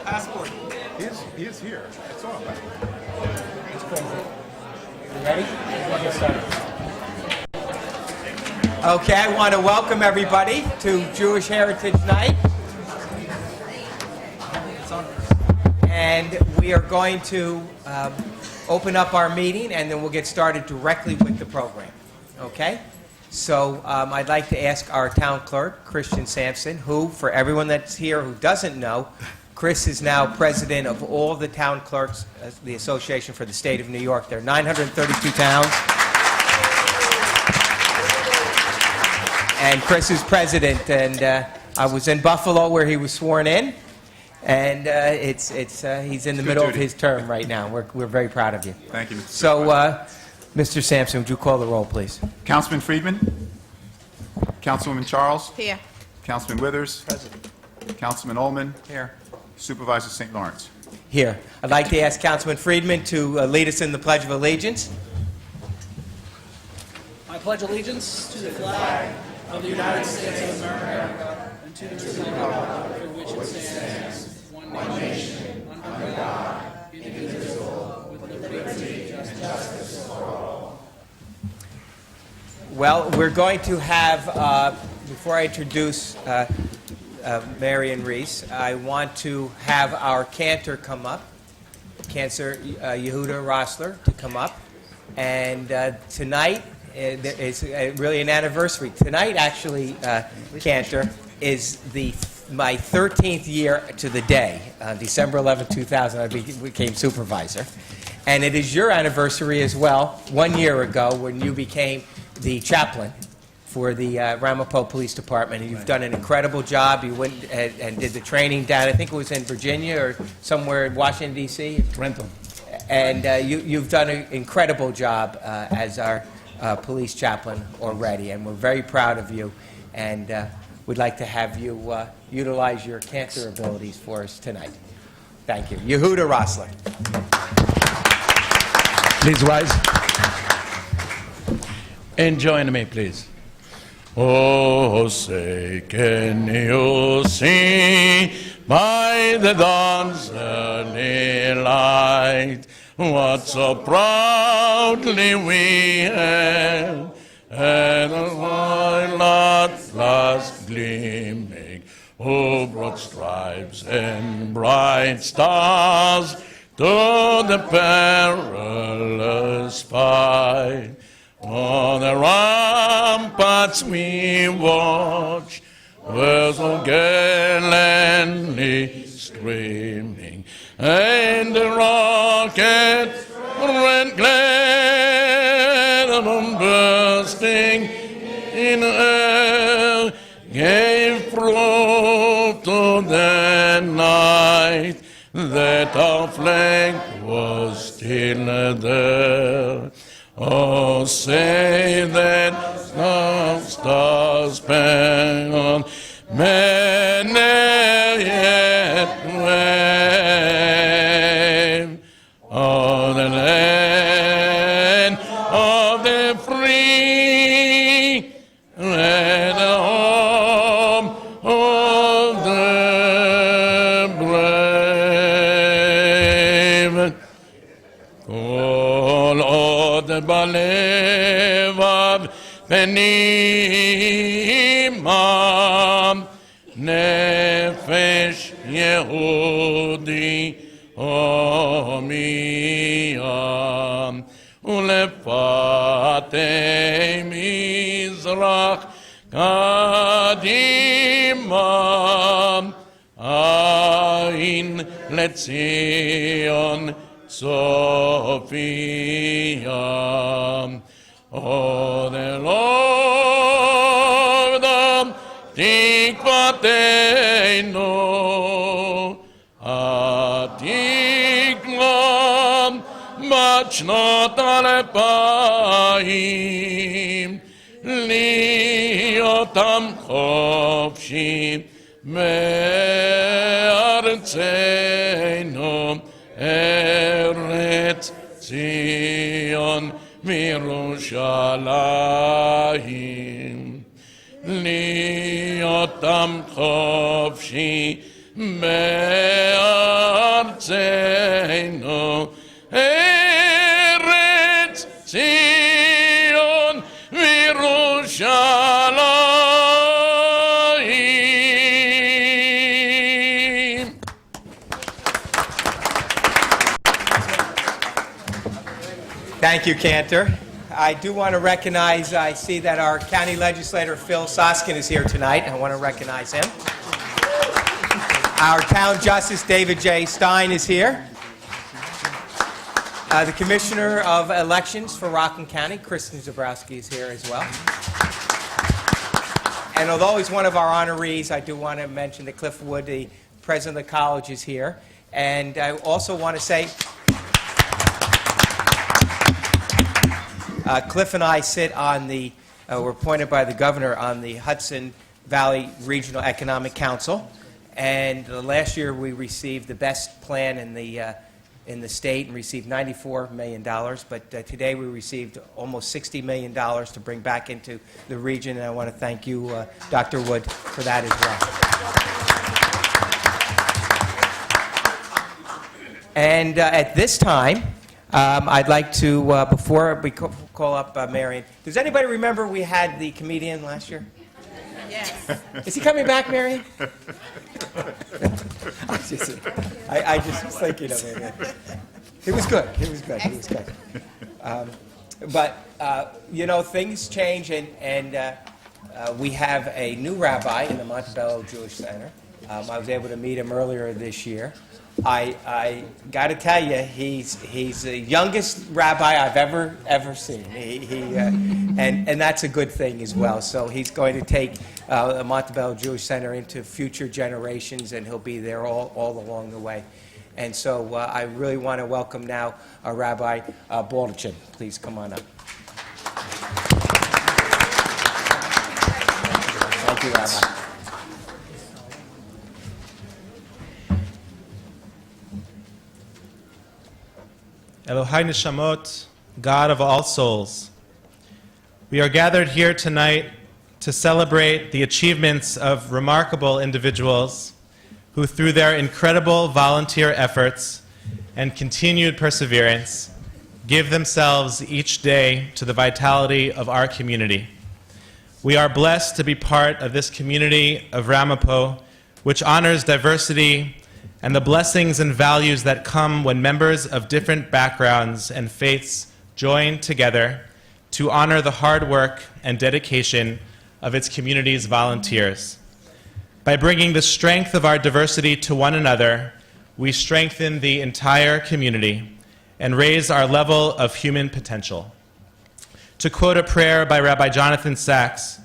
Passport. He is here. It's on. It's crazy. You ready? We'll get started. Okay, I want to welcome everybody to Jewish Heritage Night. And we are going to open up our meeting, and then we'll get started directly with the program. Okay? So I'd like to ask our town clerk, Christian Sampson, who, for everyone that's here who doesn't know, Chris is now president of all the town clerks, the Association for the State of New York. There are 932 towns. And Chris is president, and I was in Buffalo where he was sworn in, and he's in the middle of his term right now. We're very proud of you. Thank you, Mr. So, Mr. Sampson, would you call the roll, please? Councilman Friedman? Councilwoman Charles? Here. Councilman Withers? Present. Councilman Ullman? Here. Supervisor St. Lawrence? Here. I'd like to ask Councilman Friedman to lead us in the Pledge of Allegiance. I pledge allegiance to the flag of the United States of America and to the republic for which it stands, one nation, under God, indivisible, with liberty and justice for all. Well, we're going to have, before I introduce Marion Reese, I want to have our cantor come up, Cantor Yehuda Rossler, to come up. And tonight is really an anniversary. Tonight, actually, Cantor, is my 13th year to the day. December 11, 2000, I became supervisor. And it is your anniversary as well, 1 year ago, when you became the chaplain for the Ramapo Police Department. And you've done an incredible job. You went and did the training down, I think it was in Virginia or somewhere in Washington, D.C.? Rentham. And you've done an incredible job as our police chaplain already, and we're very proud of you, and we'd like to have you utilize your cancer abilities for us tonight. Thank you. Yehuda Rossler. Please rise. And join me, please. Oh, say, can you see by the dawn's early light what so proudly we hailed, and the twilight last gleaming, who brought stripes and bright stars to the perilous fight. On the ramparts we watched, were so gallantly streaming, and the rocket red glare bursting in air gave proof to the night that our flag was still there. Oh, say that the stars span many yet wave on the land of the free and the home of the brave. Call all the balevav Benimam Nefesh Yehudi Omiyam Ulefatei Mizrach Kadimam Ain Letzion Sophia. Oh, the Lord of Tikvateinu, Atikvam, Machnot Alepaim, Liotam Chofshim, Me'artzeinu, Eretz Zion, Mirushalayim, Liotam Chofshi בארצנו, ארץ ציון וירושלים. Thank you, Cantor. I do want to recognize, I see that our county legislator, Phil Soskin, is here tonight. I want to recognize him. Our town justice, David J. Stein, is here. The commissioner of elections for Rockland County, Kristen Zabrowski, is here as well. And although he's one of our honorees, I do want to mention that Cliff Wood, the president of the college, is here. And I also want to say, Cliff and I sit on the, we're appointed by the governor on the Hudson Valley Regional Economic Council. And last year we received the best plan in the state and received $94 million. But today we received almost $60 million to bring back into the region. And I want to thank you, Dr. Wood, for that as well. And at this time, I'd like to, before we call up Marion, does anybody remember we had the comedian last year? Yes. Is he coming back, Marion? I just was thinking of it. He was good. He was good. He was good. You know, things change, and we have a new rabbi in the Montebello Jewish Center. I was able to meet him earlier this year. I got to tell you, he's the youngest rabbi I've ever seen. And that's a good thing as well. So he's going to take the Montebello Jewish Center into future generations, and he'll be there all along the way. And so I really want to welcome now Rabbi Baldachin. Please come on up. Thank you, Rabbi. Elohai Neshamot, God of all souls. We are gathered here tonight to celebrate the achievements of remarkable individuals who, through their incredible volunteer efforts and continued perseverance, give themselves each day to the vitality of our community. We are blessed to be part of this community of Ramapo, which honors diversity and the blessings and values that come when members of different backgrounds and faiths join together to honor the hard work and dedication of its community's volunteers. By bringing the strength of our diversity to one another, we strengthen the entire community and raise our level of human potential. To quote a prayer by Rabbi Jonathan Sachs,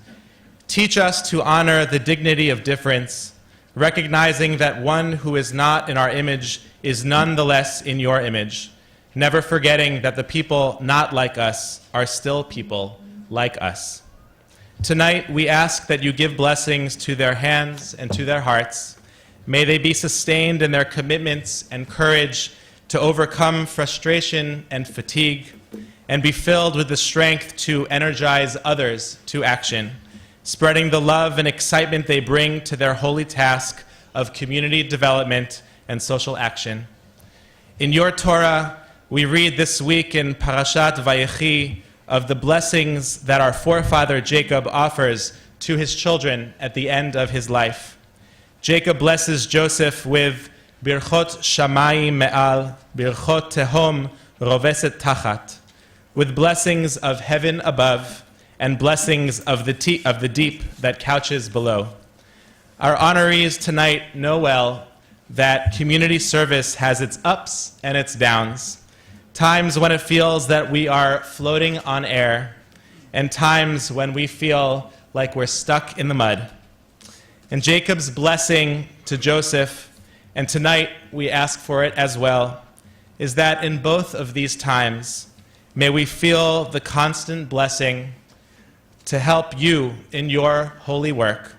"Teach us to honor the dignity of difference, recognizing that one who is not in our image is nonetheless in your image, never forgetting that the people not like us are still people like us." Tonight, we ask that you give blessings to their hands and to their hearts. May they be sustained in their commitments and courage to overcome frustration and fatigue, and be filled with the strength to energize others to action, spreading the love and excitement they bring to their holy task of community development and social action. In your Torah, we read this week in Parashat Vayechi of the blessings that our forefather Jacob offers to his children at the end of his life. Jacob blesses Joseph with Birchot Shamayim Me'al, Birchot Tehom Roveset Tachat, with blessings of heaven above and blessings of the deep that couches below. Our honorees tonight know well that community service has its ups and its downs, times when it feels that we are floating on air, and times when we feel like we're stuck in the mud. And Jacob's blessing to Joseph, and tonight we ask for it as well, is that in both of these times, may we feel the constant blessing to help you in your holy work,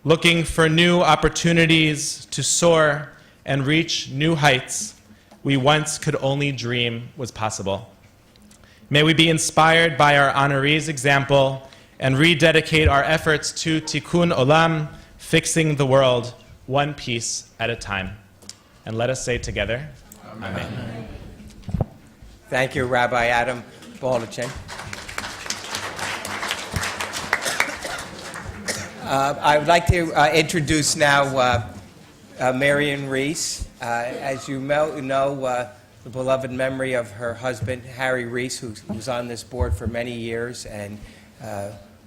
looking for new opportunities to soar and reach new heights we once could only dream was possible. May we be inspired by our honorees' example and rededicate our efforts to Tikkun Olam, fixing the world, one piece at a time. And let us say together, Amen. Thank you, Rabbi Adam Baldachin. I would like to introduce now Marion Reese. As you know, the beloved memory of her husband, Harry Reese, who was on this board for many years and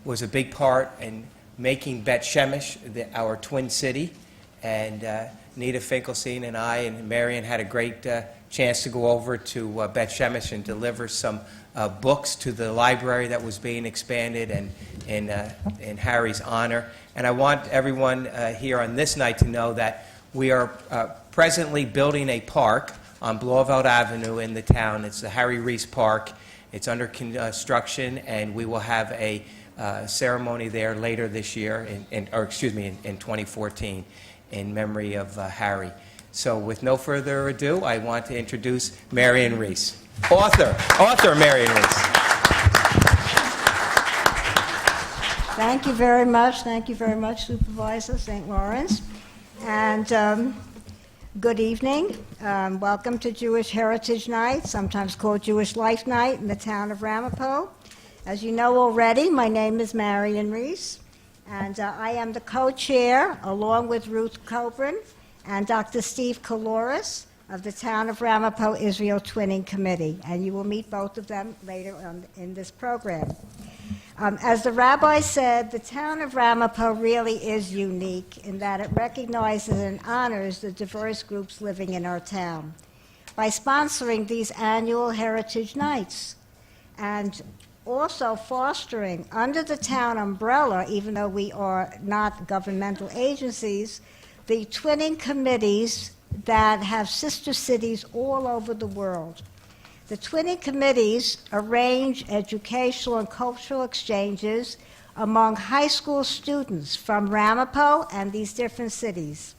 was a big part in making Bet Shemesh our twin city. And Nita Finkelstein and I and Marion had a great chance to go over to Bet Shemesh and deliver some books to the library that was being expanded and in Harry's honor. And I want everyone here on this night to know that we are presently building a park on Blauvelt Avenue in the town. It's the Harry Reese Park. It's under construction, and we will have a ceremony there later this year, in 2014, in memory of Harry. So with no further ado, I want to introduce Marion Reese, author Marion Reese. Thank you very much. Thank you very much, Supervisor St. Lawrence. And good evening. Welcome to Jewish Heritage Night, sometimes called Jewish Life Night in the town of Ramapo. As you know already, my name is Marion Reese, and I am the co-chair, along with Ruth Coburn and Dr. Steve Kaloris of the Town of Ramapo Israel Twinning Committee, and you will meet both of them later on in this program. As the rabbi said, the town of Ramapo really is unique in that it recognizes and honors the diverse groups living in our town by sponsoring these annual Heritage Nights and also fostering under the town umbrella, even though we are not governmental agencies, the twinning committees that have sister cities all over the world. The twinning committees arrange educational and cultural exchanges among high school students from Ramapo and these different cities.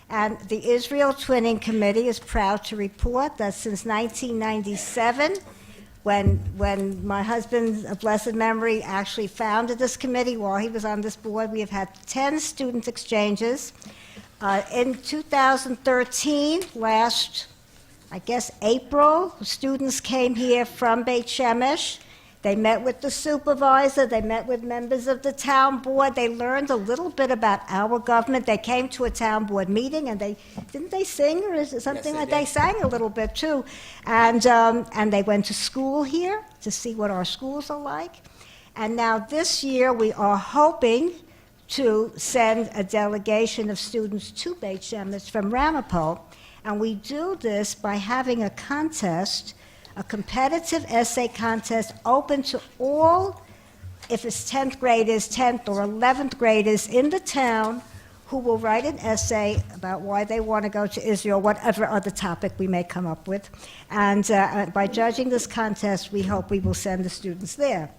And the Israel Twinning Committee is proud to report that since 1997, when my husband, of blessed memory, actually founded this committee while he was on this board, we have had 10 student exchanges. In 2013, last April, students came here from Beit Shemesh. They met with the supervisor, they met with members of the town board, they learned a little bit about our government. They came to a town board meeting and didn't they sing, or is it something like they sang a little bit too? And they went to school here to see what our schools are like. And now this year we are hoping to send a delegation of students to Beit Shemesh from Ramapo. And we do this by having a contest, a competitive essay contest open to all, if it's 10th graders, 10th or 11th graders in the town, who will write an essay about why they want to go to Israel, whatever other topic we may come up with. And by judging this contest, we hope we will send the students there.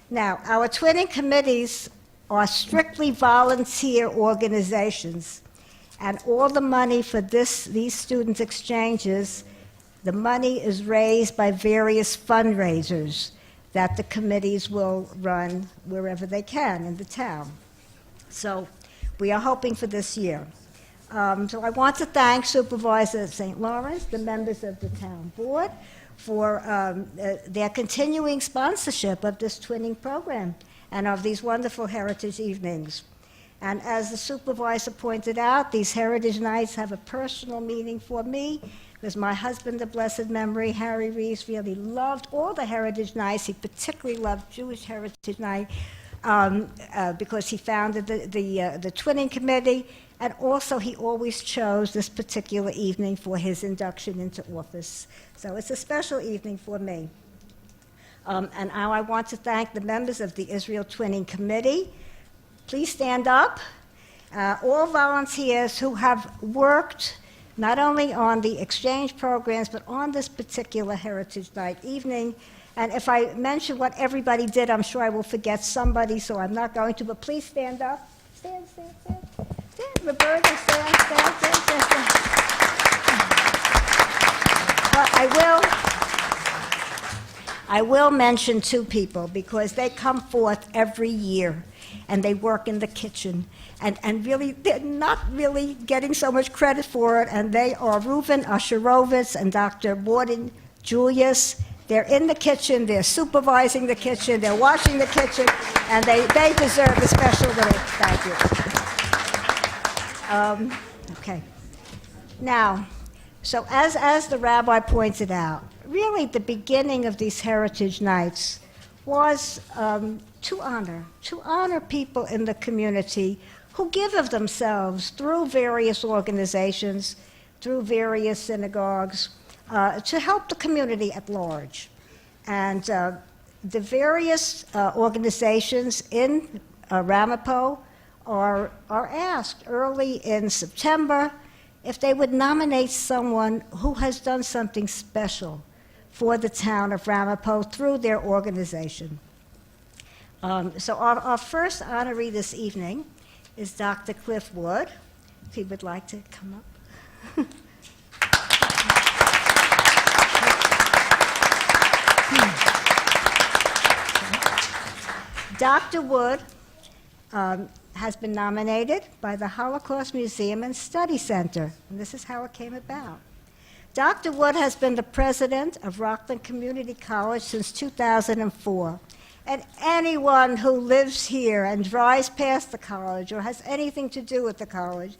Now, our twinning committees are strictly volunteer organizations. And all the money for these student exchanges, the money is raised by various fundraisers that the committees will run wherever they can in the town. So we are hoping for this year. So I want to thank Supervisor St. Lawrence, the members of the town board, for their continuing sponsorship of this twinning program and of these wonderful heritage evenings. And as the supervisor pointed out, these Heritage Nights have a personal meaning for me, because my husband, of blessed memory, Harry Reese, really loved all the Heritage Nights. He particularly loved Jewish Heritage Night because he founded the Twinning Committee, and also he always chose this particular evening for his induction into office. So it's a special evening for me. And now I want to thank the members of the Israel Twinning Committee. Please stand up. All volunteers who have worked not only on the exchange programs, but on this particular Heritage Night evening. And if I mention what everybody did, I'm sure I will forget somebody, so I'm not going to, but please stand up. Stand. Roberta, stand. Well, I will mention two people because they come forth every year and they work in the kitchen. And really, they're not really getting so much credit for it, and they are Reuven Asherovitz and Dr. Morden Julius. They're in the kitchen, they're supervising the kitchen, they're washing the kitchen, and they deserve a special little thank you. Okay. Now, so as the rabbi pointed out, really the beginning of these Heritage Nights was to honor people in the community who give of themselves through various organizations, through various synagogues, to help the community at large. And the various organizations in Ramapo are asked early in September if they would nominate someone who has done something special for the town of Ramapo through their organization. So our first honoree this evening is Dr. Cliff Wood, if he would like to come up. Dr. Wood has been nominated by the Holocaust Museum and Study Center, and this is how it came about. Dr. Wood has been the president of Rockland Community College since 2004. And anyone who lives here and drives past the college or has anything to do with the college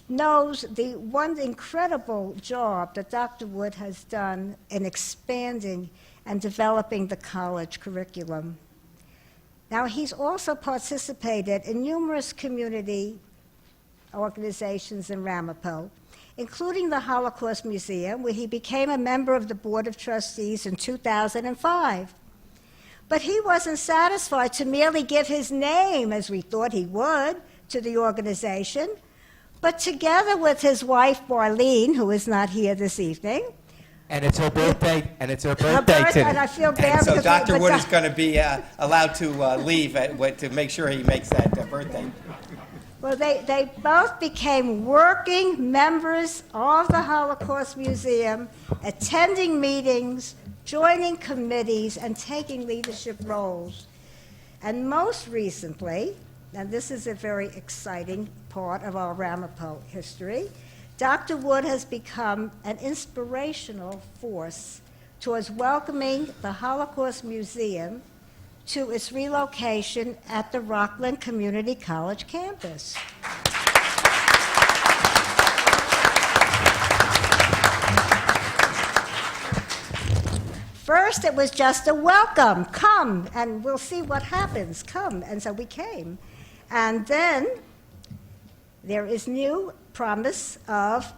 knows the one incredible job that Dr. Wood has done in expanding and developing the college curriculum. Now, he's also participated in numerous community organizations in Ramapo, including the Holocaust Museum, where he became a member of the Board of Trustees in 2005. But he wasn't satisfied to merely give his name, as we thought he would, to the organization, but together with his wife, Marlene, who is not here this evening. And it's her birthday, and it's her Her birthday birthday, today. and I feel bad And so because Dr. but Wood Doc- is going to be allowed to leave to make sure he makes that birthday. Well, they both became working members of the Holocaust Museum, attending meetings, joining committees, and taking leadership roles. And most recently, and this is a very exciting part of our Ramapo history, Dr. Wood has become an inspirational force towards welcoming the Holocaust Museum to its relocation at the Rockland Community College campus. First, it was just a welcome, come, and we'll see what happens, come. And so we came. And then there is new promise of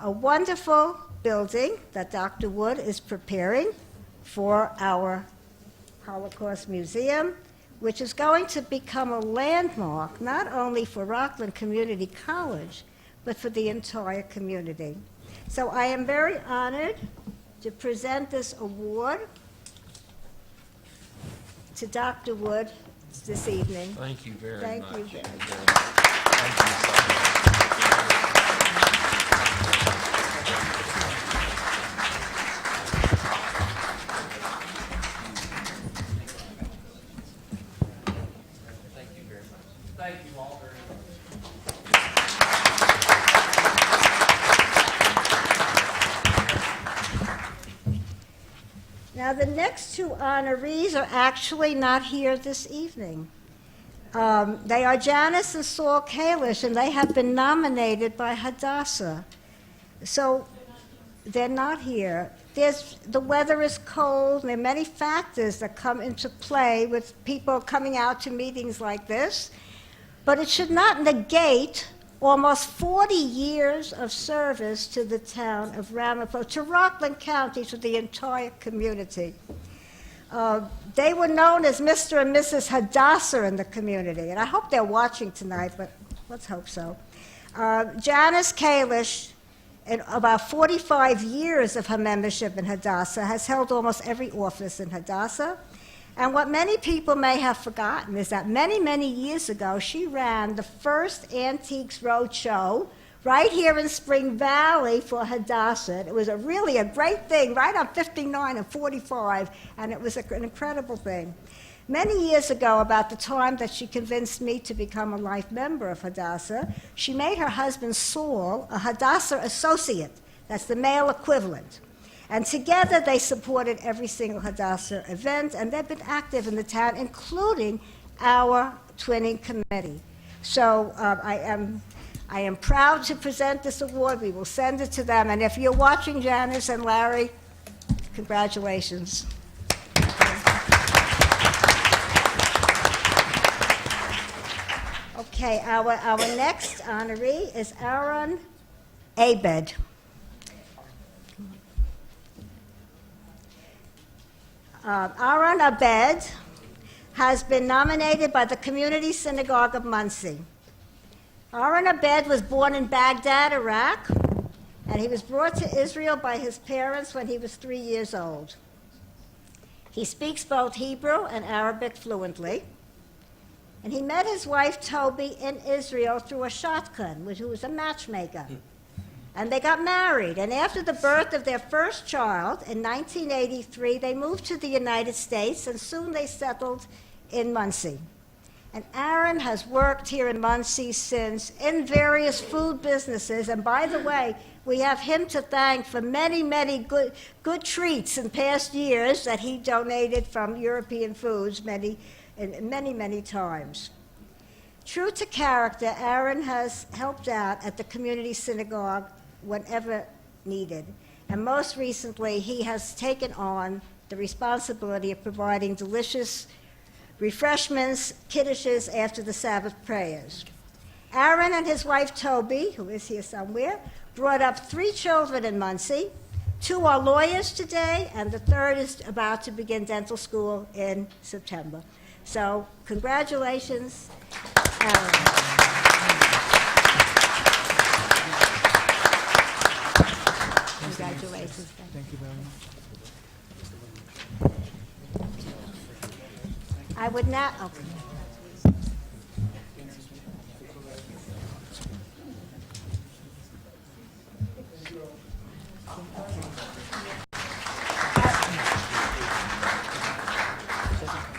a wonderful building that Dr. Wood is preparing for our Holocaust Museum, which is going to become a landmark not only for Rockland Community College, but for the entire community. So I am very honored to present this award to Dr. Wood this evening. Thank you very Thank much. you very much. Thank you so much. Thank you very much. Thank you all very much. Now, the next two honorees are actually not here this evening. They are Janice and Saul Kalish, and they have been nominated by Hadassah. So they're not here. The weather is cold, and there are many factors that come into play with people coming out to meetings like this, but it should not negate almost 40 years of service to the town of Ramapo, to Rockland County, to the entire community. They were known as Mr. and Mrs. Hadassah in the community, and I hope they're watching tonight, but let's hope so. Janice Kalish, in about 45 years of her membership in Hadassah, has held almost every office in Hadassah. And what many people may have forgotten is that many, many years ago, she ran the first Antiques Roadshow right here in Spring Valley for Hadassah. It was really a great thing, right on 59 and 45, and it was an incredible thing. Many years ago, about the time that she convinced me to become a life member of Hadassah, she made her husband Saul a Hadassah associate. That's the male equivalent. And together they supported every single Hadassah event, and they've been active in the town, including our twinning committee. So I am proud to present this award. We will send it to them. And if you're watching, Janice and Larry, congratulations. Okay, our next honoree is Aaron Abed. Aaron Abed has been nominated by the Community Synagogue of Monsey. Aaron Abed was born in Baghdad, Iraq, and he was brought to Israel by his parents when he was 3 years old. He speaks both Hebrew and Arabic fluently, and he met his wife Toby in Israel through a shotgun, who was a matchmaker. And they got married, and after the birth of their first child in 1983, they moved to the United States, and soon they settled in Monsey. And Aaron has worked here in Monsey since in various food businesses, and by the way, we have him to thank for many, many good treats in past years that he donated from European foods many times. True to character, Aaron has helped out at the community synagogue whenever needed. And most recently, he has taken on the responsibility of providing delicious refreshments, kiddushes after the Sabbath prayers. Aaron and his wife Toby, who is here somewhere, brought up 3 children in Monsey. 2 are lawyers today, and the 3rd is about to begin dental school in September. So, congratulations, Aaron. Congratulations. Thank you very much. I would now, okay.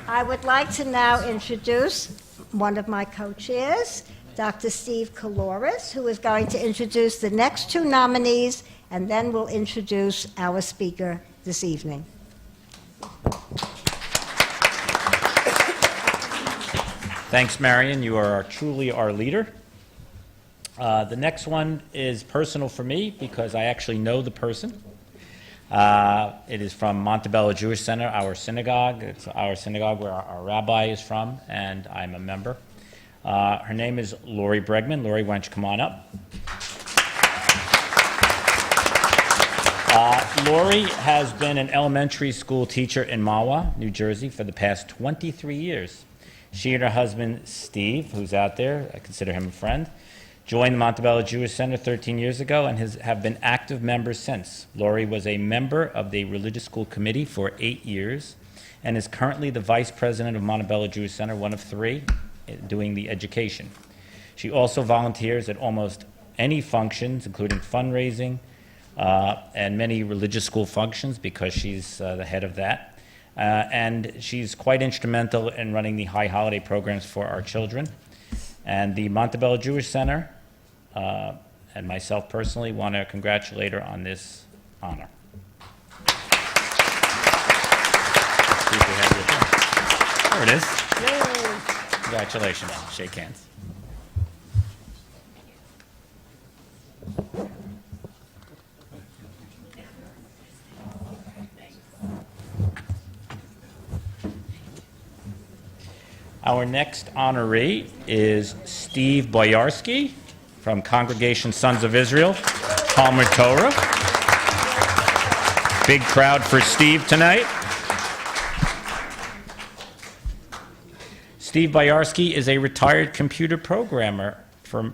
I would like to now introduce one of my co-chairs, Dr. Steve Kaloris, who is going to introduce the next 2 nominees, and then we'll introduce our speaker this evening. Thanks, Marion. You are truly our leader. The next one is personal for me because I actually know the person. It is from Montebello Jewish Center, our synagogue. It's our synagogue where our rabbi is from, and I'm a member. Her name is Lori Bregman. Lori, why don't you come on up? Lori has been an elementary school teacher in Mahwah, New Jersey, for the past 23 years. She and her husband, Steve, who's out there, I consider him a friend, joined the Montebello Jewish Center 13 years ago and have been active members since. Lori was a member of the Religious School Committee for 8 years and is currently the vice president of Montebello Jewish Center, one of 3, doing the education. She also volunteers at almost any functions, including fundraising and many religious school functions because she's the head of that. And she's quite instrumental in running the high holiday programs for our children. And the Montebello Jewish Center and myself personally want to congratulate her on this honor. See if we have your thing. There it is. Yay. Congratulations. Shake hands. Our next honoree is Steve Boyarsky from Congregation Sons of Israel, Talmud Torah. Big crowd for Steve tonight. Steve Boyarsky is a retired computer programmer for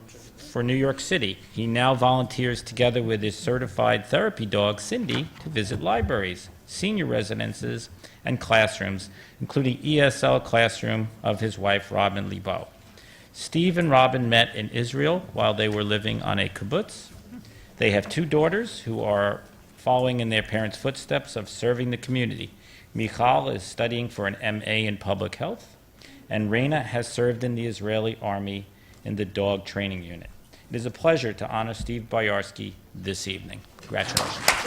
New York City. He now volunteers together with his certified therapy dog, Cindy, to visit libraries, senior residences, and classrooms, including ESL classroom of his wife, Robin Lebow. Steve and Robin met in Israel while they were living on a kibbutz. They have 2 daughters who are following in their parents' footsteps of serving the community. Michal is studying for an MA in public health, and Reina has served in the Israeli army in the dog training unit. It is a pleasure to honor Steve Boyarsky this evening. Congratulations.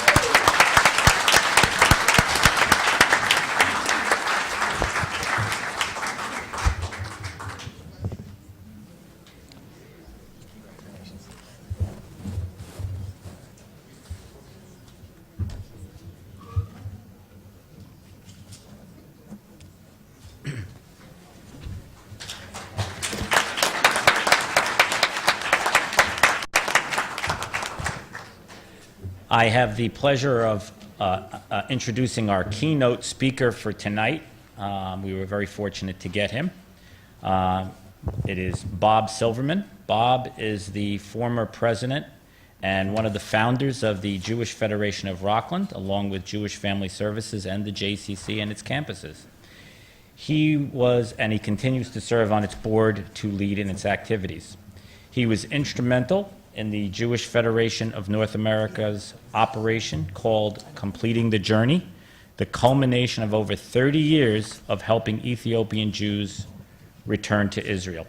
I have the pleasure of introducing our keynote speaker for tonight. We were very fortunate to get him. It is Bob Silverman. Bob is the former president and one of the founders of the Jewish Federation of Rockland, along with Jewish Family Services and the JCC and its campuses. He was, and he continues to serve on its board to lead in its activities. He was instrumental in the Jewish Federation of North America's operation called Completing the Journey, the culmination of over 30 years of helping Ethiopian Jews return to Israel.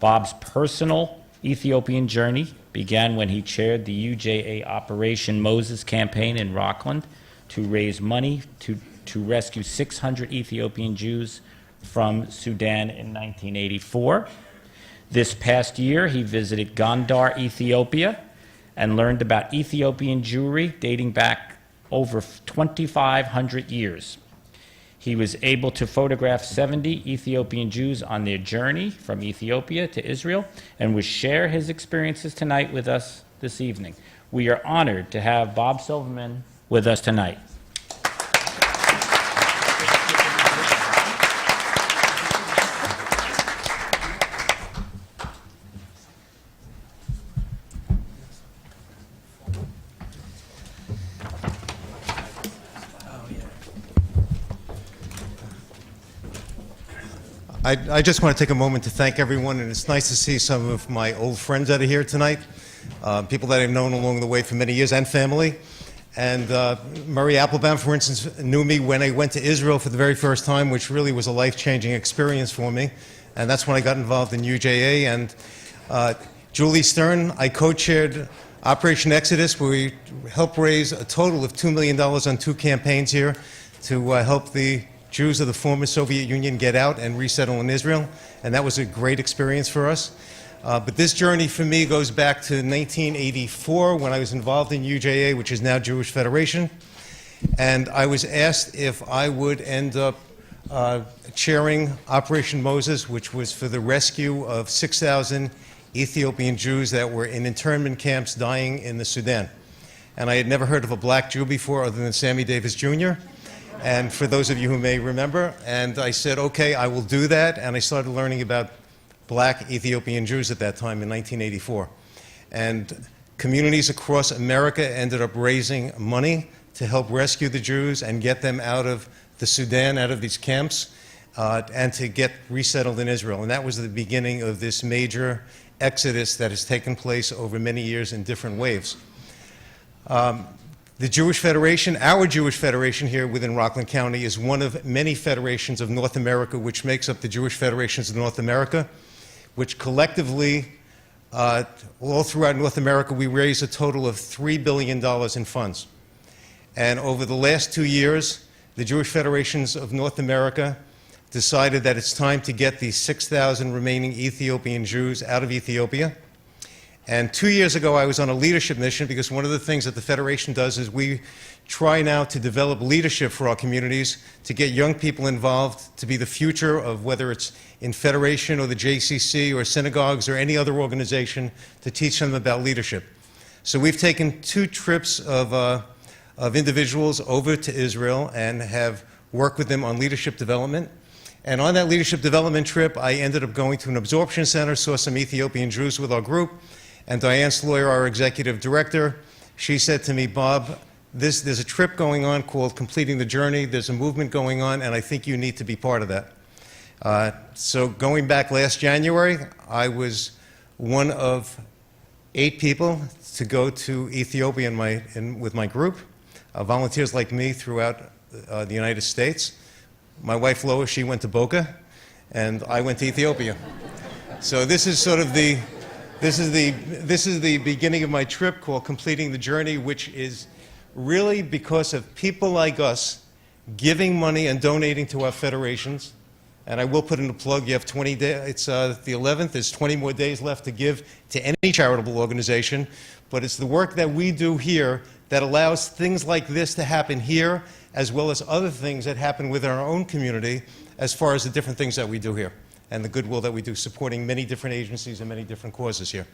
Bob's personal Ethiopian journey began when he chaired the UJA Operation Moses campaign in Rockland to raise money to rescue 600 Ethiopian Jews from Sudan in 1984. This past year, he visited Gondar, Ethiopia, and learned about Ethiopian Jewry dating back over 2,500 years. He was able to photograph 70 Ethiopian Jews on their journey from Ethiopia to Israel and will share his experiences tonight with us this evening. We are honored to have Bob Silverman with us tonight. I just want to take a moment to thank everyone, and it's nice to see some of my old friends that are here tonight, people that I've known along the way for many years, and family. And Murray Applebaum, for instance, knew me when I went to Israel for the very first time, which really was a life-changing experience for me. And that's when I got involved in UJA. And Julie Stern, I co-chaired Operation Exodus, where we helped raise a total of $2 million on 2 campaigns here to help the Jews of the former Soviet Union get out and resettle in Israel, and that was a great experience for us. But this journey for me goes back to 1984 when I was involved in UJA, which is now Jewish Federation, and I was asked if I would end up chairing Operation Moses, which was for the rescue of 6,000 Ethiopian Jews that were in internment camps dying in the Sudan. And I had never heard of a black Jew before other than Sammy Davis Jr., and for those of you who may remember, and I said, okay, I will do that, and I started learning about black Ethiopian Jews at that time in 1984. And communities across America ended up raising money to help rescue the Jews and get them out of the Sudan, out of these camps, and to get resettled in Israel. And that was the beginning of this major exodus that has taken place over many years in different waves. The Jewish Federation, our Jewish Federation here within Rockland County, is one of many federations of North America, which makes up the Jewish Federations of North America, which collectively, all throughout North America, we raise a total of $3 billion in funds. And over the last 2 years, the Jewish Federations of North America decided that it's time to get these 6,000 remaining Ethiopian Jews out of Ethiopia. And 2 years ago, I was on a leadership mission because one of the things that the Federation does is we try now to develop leadership for our communities, to get young people involved, to be the future of whether it's in Federation or the JCC or synagogues or any other organization, to teach them about leadership. So we've taken 2 trips of individuals over to Israel and have worked with them on leadership development. And on that leadership development trip, I ended up going to an absorption center, saw some Ethiopian Jews with our group, and Diane Sloyer, our executive director, she said to me, Bob, there's a trip going on called Completing the Journey. There's a movement going on, and I think you need to be part of that. So going back last January, I was one of 8 people to go to Ethiopia with my group, volunteers like me throughout the United States. My wife Lois, she went to Boca, and I went to Ethiopia. So this is sort of the beginning of my trip called Completing the Journey, which is really because of people like us giving money and donating to our federations. And I will put in a plug. You have 20 days. It's the 11th. There's 20 more days left to give to any charitable organization. But it's the work that we do here that allows things like this to happen here, as well as other things that happen within our own community, as far as the different things that we do here and the goodwill that we do, supporting many different agencies and many different causes here.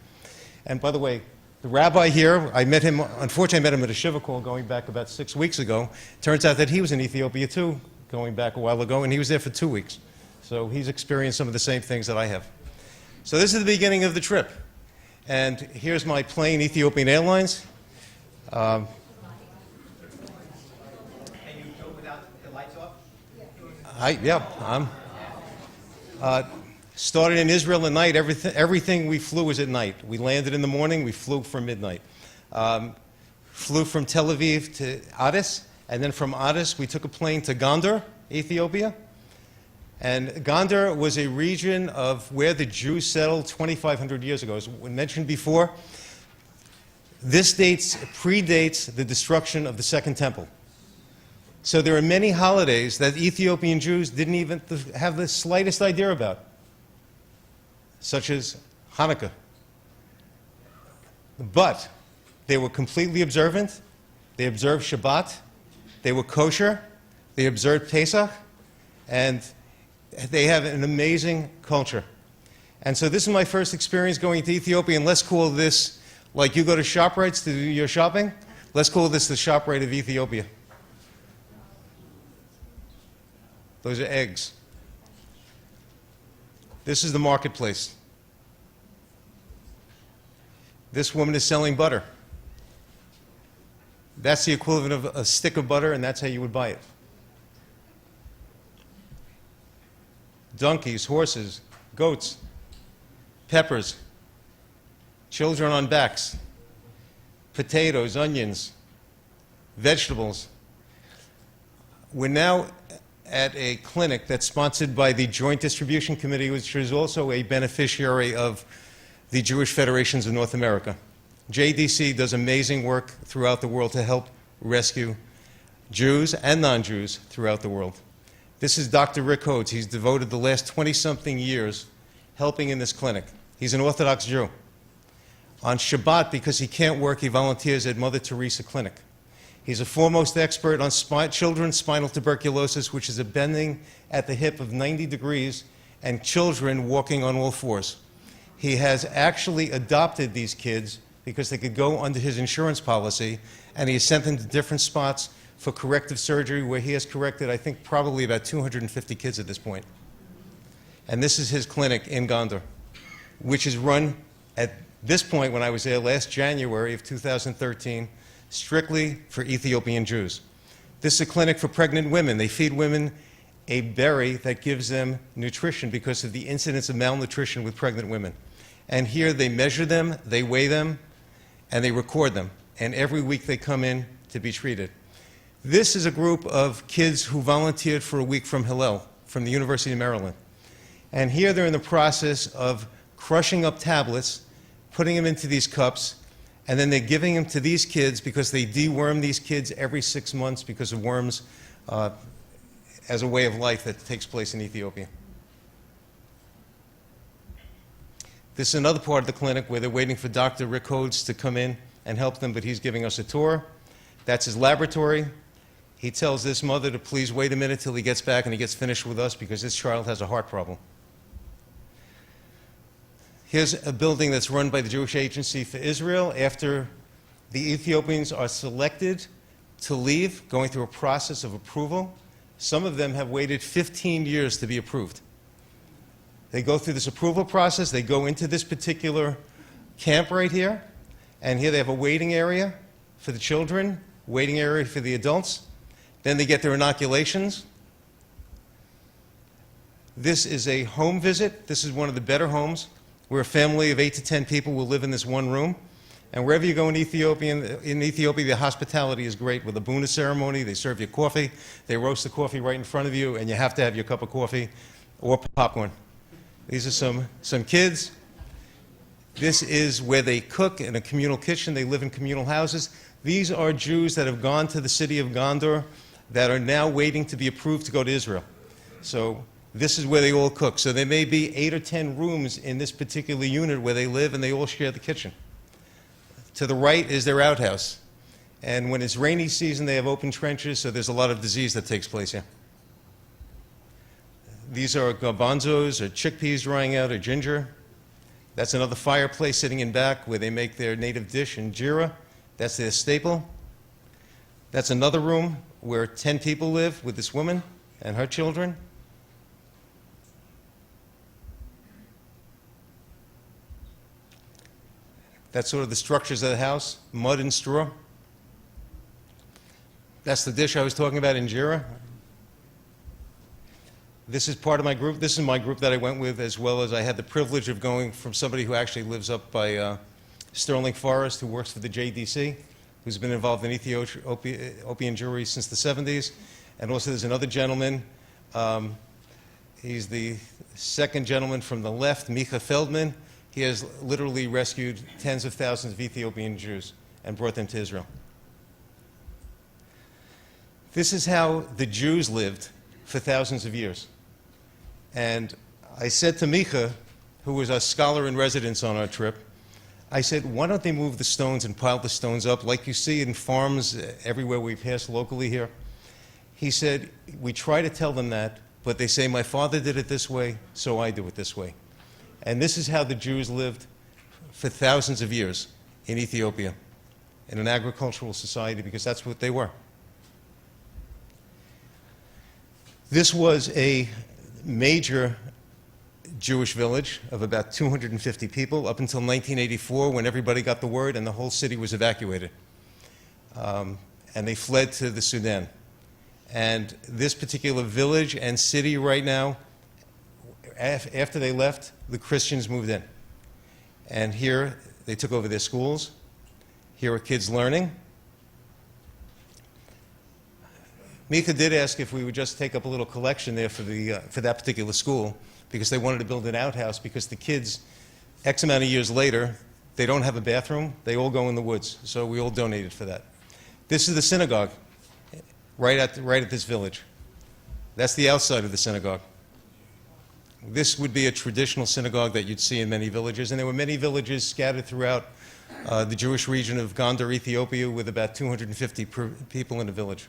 And by the way, the rabbi here, I met him, unfortunately I met him at a Shiva call going back about 6 weeks ago. Turns out that he was in Ethiopia too, going back a while ago, and he was there for 2 weeks. So he's experienced some of the same things that I have. So this is the beginning of the trip. And here's my plane, Ethiopian Airlines. Can you go without the lights off? Started in Israel at night. Everything we flew was at night. We landed in the morning. We flew from midnight. Flew from Tel Aviv to Addis. And then from Addis, we took a plane to Gondar, Ethiopia. And Gondar was a region of where the Jews settled 2,500 years ago. As we mentioned before, this predates the destruction of the Second Temple. So there are many holidays that Ethiopian Jews didn't even have the slightest idea about, such as Hanukkah. But they were completely observant. They observed Shabbat. They were kosher. They observed Pesach. And they have an amazing culture. And so this is my first experience going to Ethiopia, and let's call this, like you go to ShopRite to do your shopping, let's call this the ShopRite of Ethiopia. Those are eggs. This is the marketplace. This woman is selling butter. That's the equivalent of a stick of butter, and that's how you would buy it. Donkeys, horses, goats, peppers, children on backs, potatoes, onions, vegetables. We're now at a clinic that's sponsored by the Joint Distribution Committee, which is also a beneficiary of the Jewish Federations of North America. JDC does amazing work throughout the world to help rescue Jews and non-Jews throughout the world. This is Dr. Rick Hodes. He's devoted the last 20-something years helping in this clinic. He's an Orthodox Jew. On Shabbat, because he can't work, he volunteers at Mother Teresa Clinic. He's a foremost expert on children's spinal tuberculosis, which is a bending at the hip of 90 degrees and children walking on all fours. He has actually adopted these kids because they could go under his insurance policy, and he has sent them to different spots for corrective surgery, where he has corrected, I think, probably about 250 kids at this point. And this is his clinic in Gondar, which is run at this point, when I was there last January of 2013, strictly for Ethiopian Jews. This is a clinic for pregnant women. They feed women a berry that gives them nutrition because of the incidence of malnutrition with pregnant women. And here they measure them, they weigh them, and they record them. And every week they come in to be treated. This is a group of kids who volunteered for a week from Hillel, from the University of Maryland. And here they're in the process of crushing up tablets, putting them into these cups, and then they're giving them to these kids because they deworm these kids every 6 months because of worms as a way of life that takes place in Ethiopia. This is another part of the clinic where they're waiting for Dr. Rick Hodes to come in and help them, but he's giving us a tour. That's his laboratory. He tells this mother to please wait a minute till he gets back and he gets finished with us because this child has a heart problem. Here's a building that's run by the Jewish Agency for Israel. After the Ethiopians are selected to leave, going through a process of approval, some of them have waited 15 years to be approved. They go through this approval process, they go into this particular camp right here, and here they have a waiting area for the children, waiting area for the adults. Then they get their inoculations. This is a home visit. This is one of the better homes where a family of 8 to 10 people will live in this one room. And wherever you go in Ethiopia, the hospitality is great with a buna ceremony. They serve you coffee. They roast the coffee right in front of you, and you have to have your cup of coffee or popcorn. These are some kids. This is where they cook in a communal kitchen. They live in communal houses. These are Jews that have gone to the city of Gondar that are now waiting to be approved to go to Israel. So this is where they all cook. So there may be 8 or 10 rooms in this particular unit where they live, and they all share the kitchen. To the right is their outhouse. And when it's rainy season, they have open trenches, so there's a lot of disease that takes place here. These are garbanzos or chickpeas drying out or ginger. That's another fireplace sitting in back where they make their native dish, injera. That's their staple. That's another room where 10 people live with this woman and her children. That's sort of the structures of the house, mud and straw. That's the dish I was talking about, injera. This is part of my group. This is my group that I went with, as well as I had the privilege of going from somebody who actually lives up by Sterling Forest, who works for the JDC, who's been involved in Ethiopian Jewry since the 70s. And also there's another gentleman. He's the second gentleman from the left, Micha Feldman. He has literally rescued tens of thousands of Ethiopian Jews and brought them to Israel. This is how the Jews lived for thousands of years. And I said to Micha, who was a scholar in residence on our trip, I said, why don't they move the stones and pile the stones up like you see in farms everywhere we pass locally here? He said, we try to tell them that, but they say, my father did it this way, so I do it this way. And this is how the Jews lived for thousands of years in Ethiopia, in an agricultural society, because that's what they were. This was a major Jewish village of about 250 people up until 1984, when everybody got the word and the whole city was evacuated. And they fled to the Sudan. And this particular village and city right now, after they left, the Christians moved in. And here, they took over their schools. Here are kids learning. Micha did ask if we would just take up a little collection there for that particular school, because they wanted to build an outhouse, because the kids, X amount of years later, they don't have a bathroom. They all go in the woods. So we all donated for that. This is the synagogue, right at this village. That's the outside of the synagogue. This would be a traditional synagogue that you'd see in many villages, and there were many villages scattered throughout the Jewish region of Gondar, Ethiopia, with about 250 people in a village.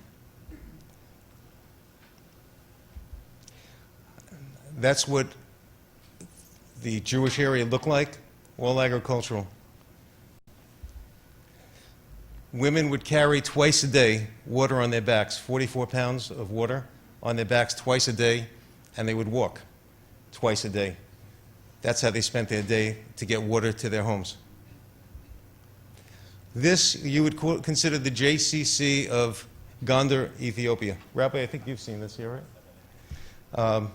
That's what the Jewish area looked like, all agricultural. Women would carry twice a day water on their backs, 44 pounds of water on their backs twice a day, and they would walk twice a day. That's how they spent their day to get water to their homes. This you would consider the JCC of Gondar, Ethiopia. Rabbi, I think you've seen this here, right?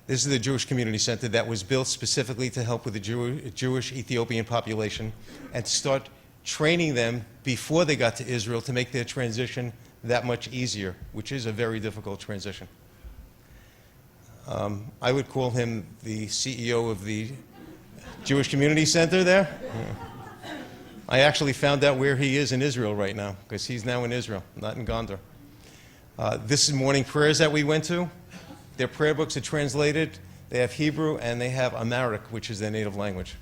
This is the Jewish Community Center that was built specifically to help with the Jewish Ethiopian population and to start training them before they got to Israel to make their transition that much easier, which is a very difficult transition. I would call him the CEO of the Jewish Community Center there. Yeah. I actually found out where he is in Israel right now, because he's now in Israel, not in Gondar. This is morning prayers that we went to. Their prayer books are translated. They have Hebrew and they have Amharic, which is their native language.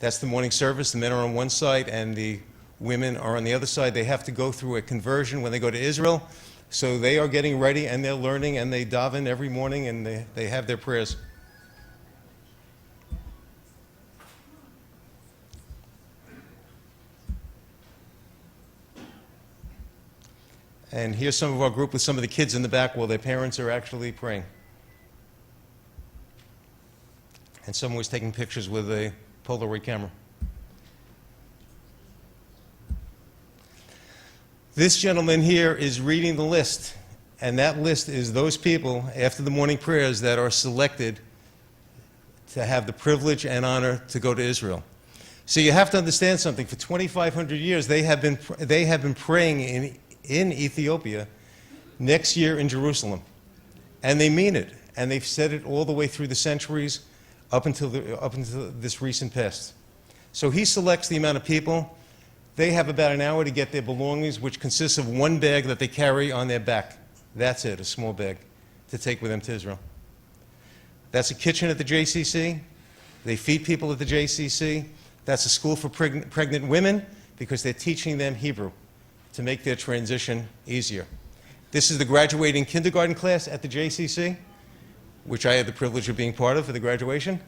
That's the morning service. The men are on one side and the women are on the other side. They have to go through a conversion when they go to Israel. So they are getting ready and they're learning and they daven every morning and they have their prayers. And here's some of our group with some of the kids in the back while their parents are actually praying. And someone was taking pictures with a Polaroid camera. This gentleman here is reading the list And that list is those people, after the morning prayers, that are selected to have the privilege and honor to go to Israel. So you have to understand something. For 2,500 years, they have been praying in Ethiopia, next year in Jerusalem. And they mean it. And they've said it all the way through the centuries, up until this recent past. So he selects the amount of people. They have about an hour to get their belongings, which consists of one bag that they carry on their back. That's it, a small bag, to take with them to Israel. That's a kitchen at the JCC. They feed people at the JCC. That's a school for pregnant women, because they're teaching them Hebrew to make their transition easier. This is the graduating kindergarten class at the JCC, which I had the privilege of being part of for the graduation.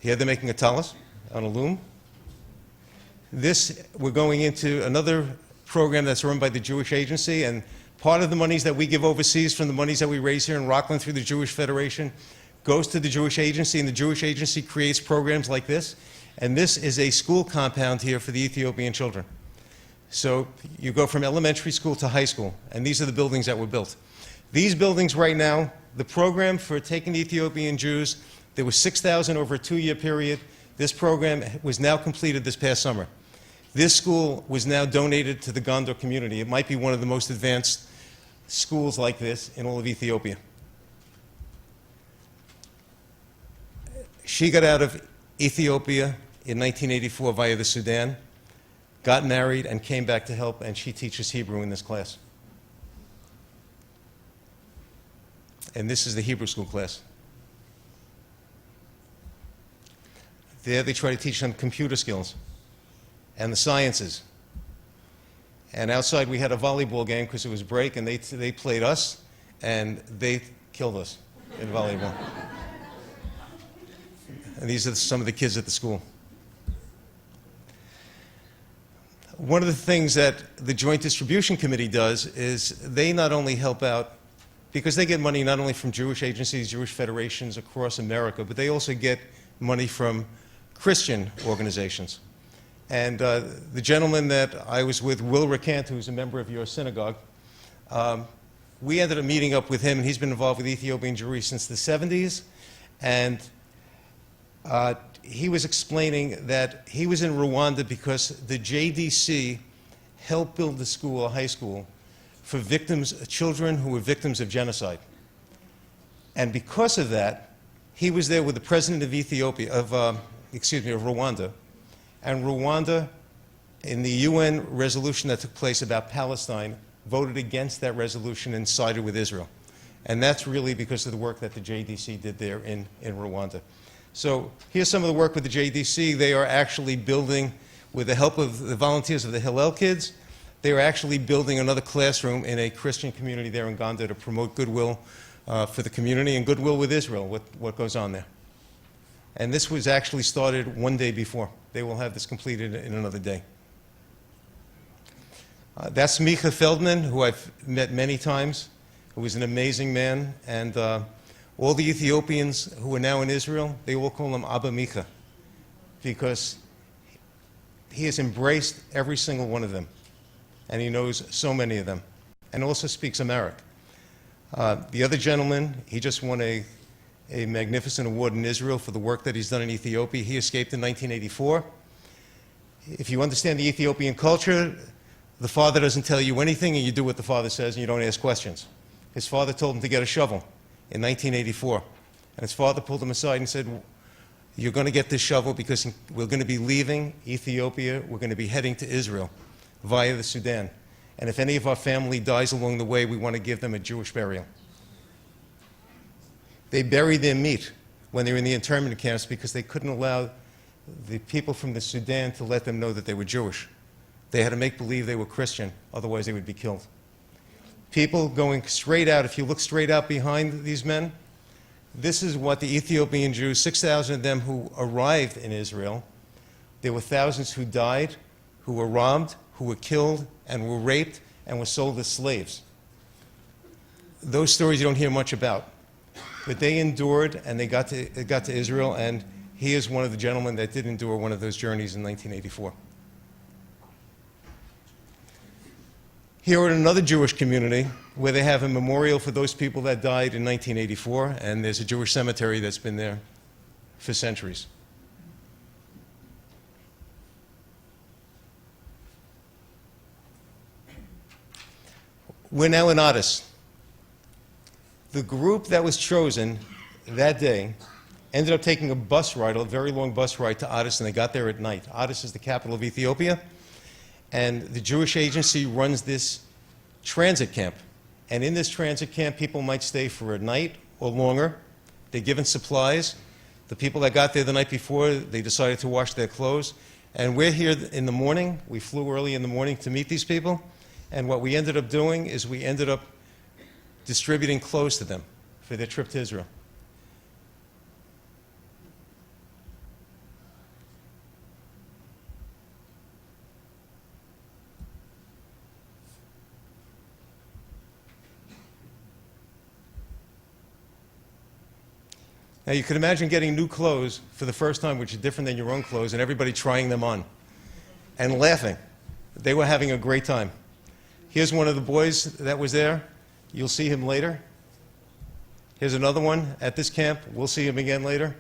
Here they're making a tallis on a loom. We're going into another program that's run by the Jewish Agency, and part of the monies that we give overseas from the monies that we raise here in Rockland through the Jewish Federation goes to the Jewish Agency, and the Jewish Agency creates programs like this. And this is a school compound here for the Ethiopian children. So you go from elementary school to high school, and these are the buildings that were built. These buildings right now, the program for taking the Ethiopian Jews, there was 6,000 over a 2-year period. This program was now completed this past summer. This school was now donated to the Gondar community. It might be one of the most advanced schools like this in all of Ethiopia. She got out of Ethiopia in 1984 via the Sudan, got married, and came back to help, and she teaches Hebrew in this class. And this is the Hebrew school class. There they try to teach them computer skills and the sciences. And outside we had a volleyball game because it was break, and they played us, and they killed us in volleyball. And these are some of the kids at the school. One of the things that the Joint Distribution Committee does is they not only help out, because they get money not only from Jewish agencies, Jewish federations across America, but they also get money from Christian organizations. And the gentleman that I was with, Will Recant, who's a member of your synagogue, we ended up meeting up with him, and he's been involved with Ethiopian Jewry since the 70s. And he was explaining that he was in Rwanda because the JDC helped build the school, a high school, for victims, children who were victims of genocide. And because of that, he was there with the president of of Rwanda. And Rwanda, in the UN resolution that took place about Palestine, voted against that resolution and sided with Israel. And that's really because of the work that the JDC did there in Rwanda. So here's some of the work with the JDC. They are actually building, with the help of the volunteers of the Hillel kids, they are actually building another classroom in a Christian community there in Gondar to promote goodwill for the community and goodwill with Israel, what goes on there. And this was actually started one day before. They will have this completed in another day. That's Micha Feldman, who I've met many times, who is an amazing man. And all the Ethiopians who are now in Israel, they all call him Abba Micha, because he has embraced every single one of them. And he knows so many of them, and also speaks Amharic. The other gentleman, he just won a magnificent award in Israel for the work that he's done in Ethiopia. He escaped in 1984. If you understand the Ethiopian culture, the father doesn't tell you anything, and you do what the father says, and you don't ask questions. His father told him to get a shovel in 1984. And his father pulled him aside and said, "You're going to get this shovel because we're going to be leaving Ethiopia. We're going to be heading to Israel via the Sudan. And if any of our family dies along the way, we want to give them a Jewish burial." They buried their meat when they were in the internment camps because they couldn't allow the people from the Sudan to let them know that they were Jewish. They had to make believe they were Christian, otherwise they would be killed. People going straight out, if you look straight out behind these men, this is what the Ethiopian Jews, 6,000 of them who arrived in Israel, there were thousands who died, who were robbed, who were killed, and were raped, and were sold as slaves. Those stories you don't hear much about. But they endured, and they got to Israel, and he is one of the gentlemen that did endure one of those journeys in 1984. Here at another Jewish community where they have a memorial for those people that died in 1984, and there's a Jewish cemetery that's been there for centuries. We're now in Addis. The group that was chosen that day ended up taking a bus ride, a very long bus ride to Addis, and they got there at night. Addis is the capital of Ethiopia, and the Jewish Agency runs this transit camp. And in this transit camp, people might stay for a night or longer. They're given supplies. The people that got there the night before, they decided to wash their clothes. And we're here in the morning. We flew early in the morning to meet these people. And what we ended up doing is we ended up distributing clothes to them for their trip to Israel. Now, you can imagine getting new clothes for the first time, which is different than your own clothes, and everybody trying them on and laughing. They were having a great time. Here's one of the boys that was there. You'll see him later. Here's another one at this camp. We'll see him again later.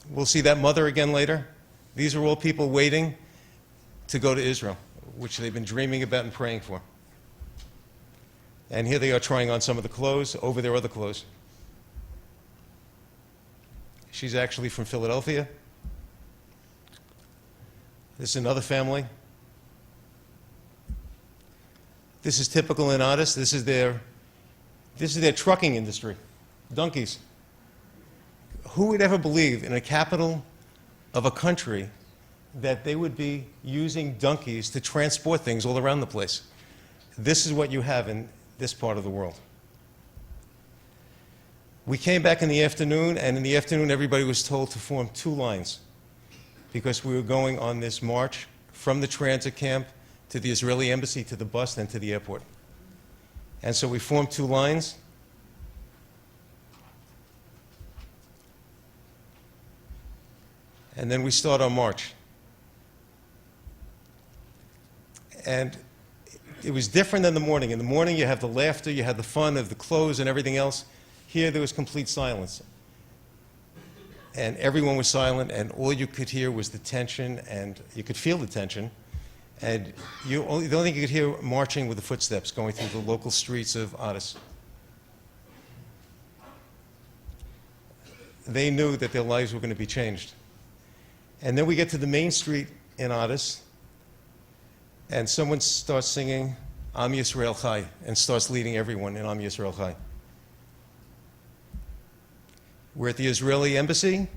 We'll see that mother again later. These are all people waiting to go to Israel, which they've been dreaming about and praying for. And here they are trying on some of the clothes over their other clothes. She's actually from Philadelphia. This is another family. This is typical in Addis. This is their trucking industry, donkeys. Who would ever believe in a capital of a country that they would be using donkeys to transport things all around the place? This is what you have in this part of the world. We came back in the afternoon, and in the afternoon everybody was told to form two lines because we were going on this march from the transit camp to the Israeli embassy, to the bus, then to the airport. And so we formed two lines. And then we start our march. And it was different than the morning. In the morning you have the laughter, you have the fun of the clothes and everything else. Here there was complete silence. And everyone was silent, and all you could hear was the tension, and you could feel the tension. And the only thing you could hear marching were the footsteps going through the local streets of Addis. They knew that their lives were going to be changed. And then we get to the main street in Addis, and someone starts singing Am Yisrael Chai, and starts leading everyone in Am Yisrael Chai. We're at the Israeli embassy.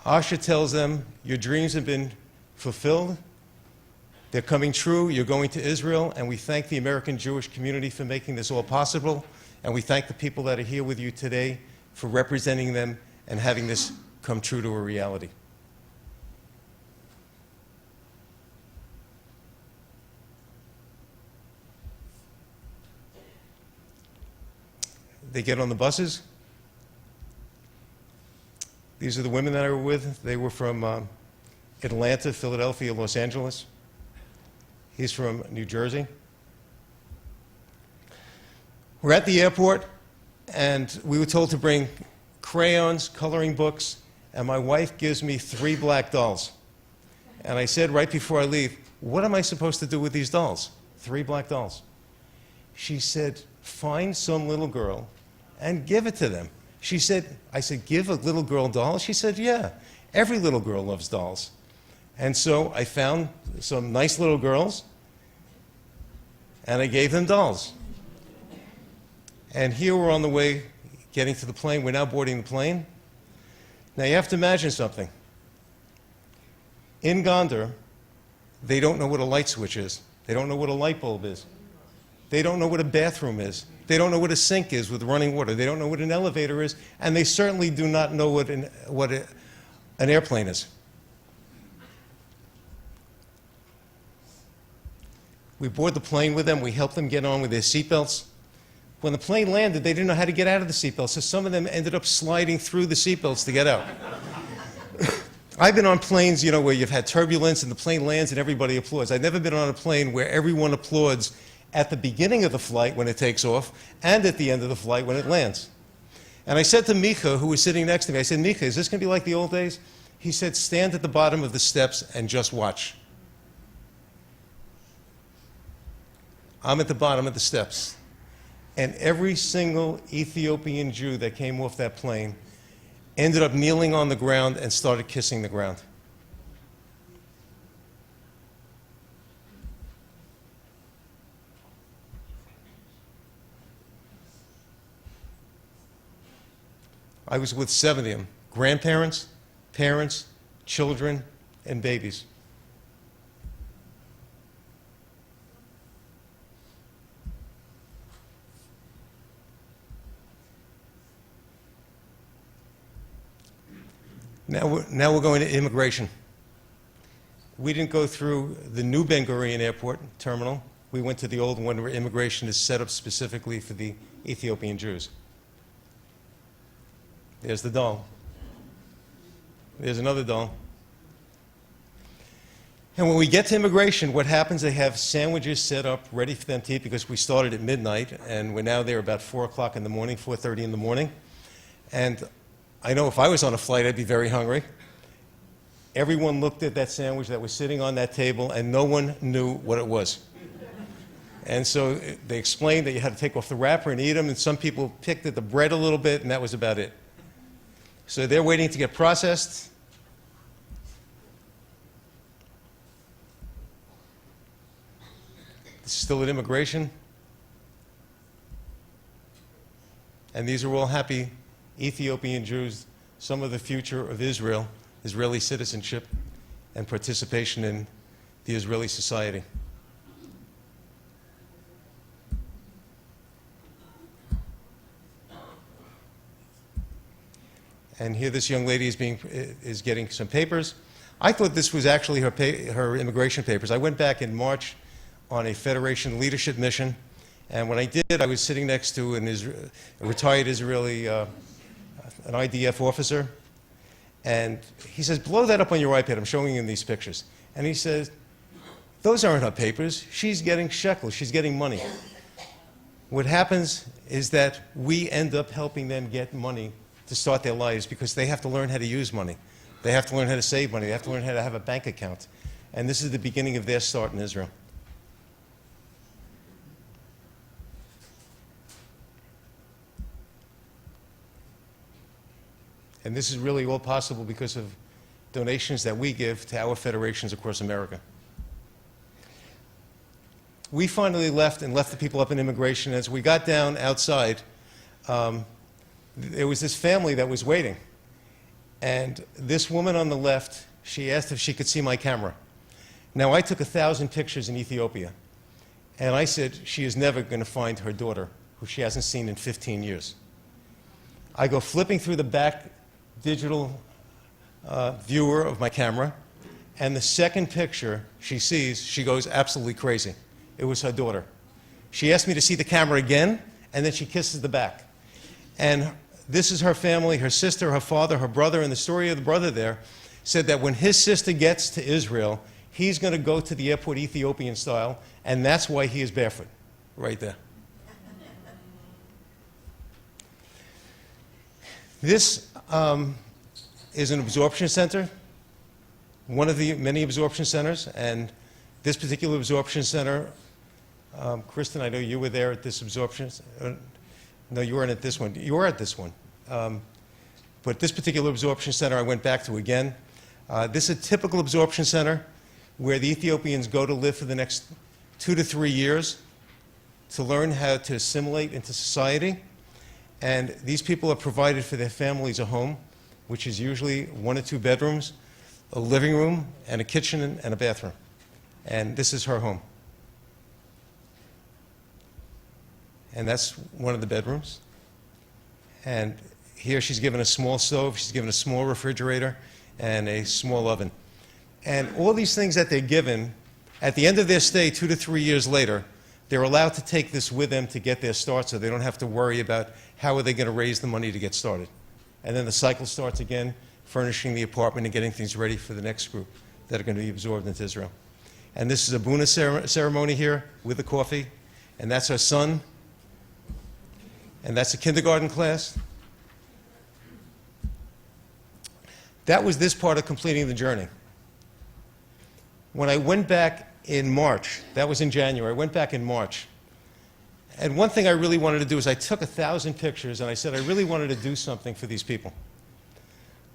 Asha tells them, your dreams have been fulfilled. They're coming true. You're going to Israel. And we thank the American Jewish community for making this all possible. And we thank the people that are here with you today for representing them and having this come true to a reality. They get on the buses. These are the women that I were with. They were from Atlanta, Philadelphia, Los Angeles. He's from New Jersey. We're at the airport, and we were told to bring crayons, coloring books, and my wife gives me 3 black dolls. And I said right before I leave, what am I supposed to do with these dolls? 3 black dolls. She said, find some little girl and give it to them. I said, give a little girl dolls? She said, yeah, every little girl loves dolls. And so I found some nice little girls, and I gave them dolls. And here we're on the way getting to the plane. We're now boarding the plane. Now you have to imagine something. In Gondar, they don't know what a light switch is. They don't know what a light bulb is. They don't know what a bathroom is. They don't know what a sink is with running water. They don't know what an elevator is, and they certainly do not know what an airplane is. We board the plane with them. We help them get on with their seatbelts. When the plane landed, they didn't know how to get out of the seatbelts, so some of them ended up sliding through the seatbelts to get out. I've been on planes, you know, where you've had turbulence and the plane lands and everybody applauds. I've never been on a plane where everyone applauds at the beginning of the flight when it takes off and at the end of the flight when it lands. And I said to Mika, who was sitting next to me, I said, Mika, is this going to be like the old days? He said, stand at the bottom of the steps and just watch. I'm at the bottom of the steps. And every single Ethiopian Jew that came off that plane ended up kneeling on the ground and started kissing the ground. I was with 70 of them, grandparents, parents, children, and babies. Now we're going to immigration. We didn't go through the new Ben Gurion Airport terminal. We went to the old one where immigration is set up specifically for the Ethiopian Jews. There's the doll. There's another doll. And when we get to immigration, what happens, they have sandwiches set up ready for them to eat because we started at midnight, and we're now there about 4 o'clock in the morning, 4:30 in the morning. And I know if I was on a flight, I'd be very hungry. Everyone looked at that sandwich that was sitting on that table, and no one knew what it was. And so they explained that you had to take off the wrapper and eat them, and some people picked at the bread a little bit, and that was about it. So they're waiting to get processed. This is still at immigration. And these are all happy Ethiopian Jews, some of the future of Israel, Israeli citizenship, and participation in the Israeli society. And here this young lady is getting some papers. I thought this was actually her immigration papers. I went back in March on a Federation leadership mission, and when I did, I was sitting next to a retired Israeli, an IDF officer, and he says, blow that up on your iPad. I'm showing him these pictures. And he says, those aren't her papers. She's getting shekels. She's getting money. What happens is that we end up helping them get money to start their lives because they have to learn how to use money. They have to learn how to save money. They have to learn how to have a bank account. And this is the beginning of their start in Israel. And this is really all possible because of donations that we give to our federations across America. We finally left the people up in immigration. As we got down outside, there was this family that was waiting. And this woman on the left, she asked if she could see my camera. Now, I took 1,000 pictures in Ethiopia. And I said she is never going to find her daughter, who she hasn't seen in 15 years. I go flipping through the back digital viewer of my camera, and the second picture she sees, she goes absolutely crazy. It was her daughter. She asked me to see the camera again, and then she kisses the back. And this is her family, her sister, her father, her brother, and the story of the brother there said that when his sister gets to Israel, he's going to go to the airport Ethiopian style, and that's why he is barefoot, right there. This is an absorption center, one of the many absorption centers, and this particular absorption center, Kristen, I know you were there at this absorption. No, you weren't at this one. You were at this one. But this particular absorption center I went back to again. This is a typical absorption center where the Ethiopians go to live for the next 2 to 3 years to learn how to assimilate into society. And these people are provided for their families a home, which is usually 1 or 2 bedrooms, a living room, and a kitchen and a bathroom. And this is her home. And that's one of the bedrooms. And here she's given a small stove, she's given a small refrigerator, and a small oven. And all these things that they're given, at the end of their stay, 2 to 3 years later, they're allowed to take this with them to get their start so they don't have to worry about how are they going to raise the money to get started. And then the cycle starts again furnishing the apartment and getting things ready for the next group that are going to be absorbed into Israel. And this is a Buna ceremony here with the coffee, and that's our son, and that's a kindergarten class. That was this part of completing the journey. When I went back in March, that was in January, I went back in March, and one thing I really wanted to do is I took 1,000 pictures and I said I really wanted to do something for these people.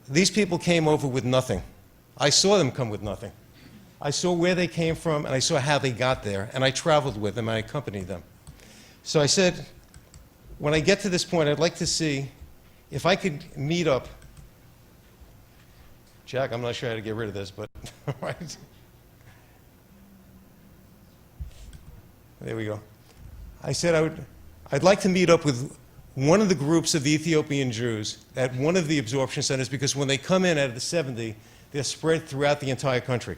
These people came over with nothing. I saw them come with nothing. I saw where they came from and I saw how they got there, and I traveled with them and I accompanied them. So I said, when I get to this point, I'd like to see if I could meet up. Jack, I'm not sure how to get rid of this, but all right. There we go. I said I'd like to meet up with one of the groups of the Ethiopian Jews at one of the absorption centers, because when they come in out of the 70, they're spread throughout the entire country.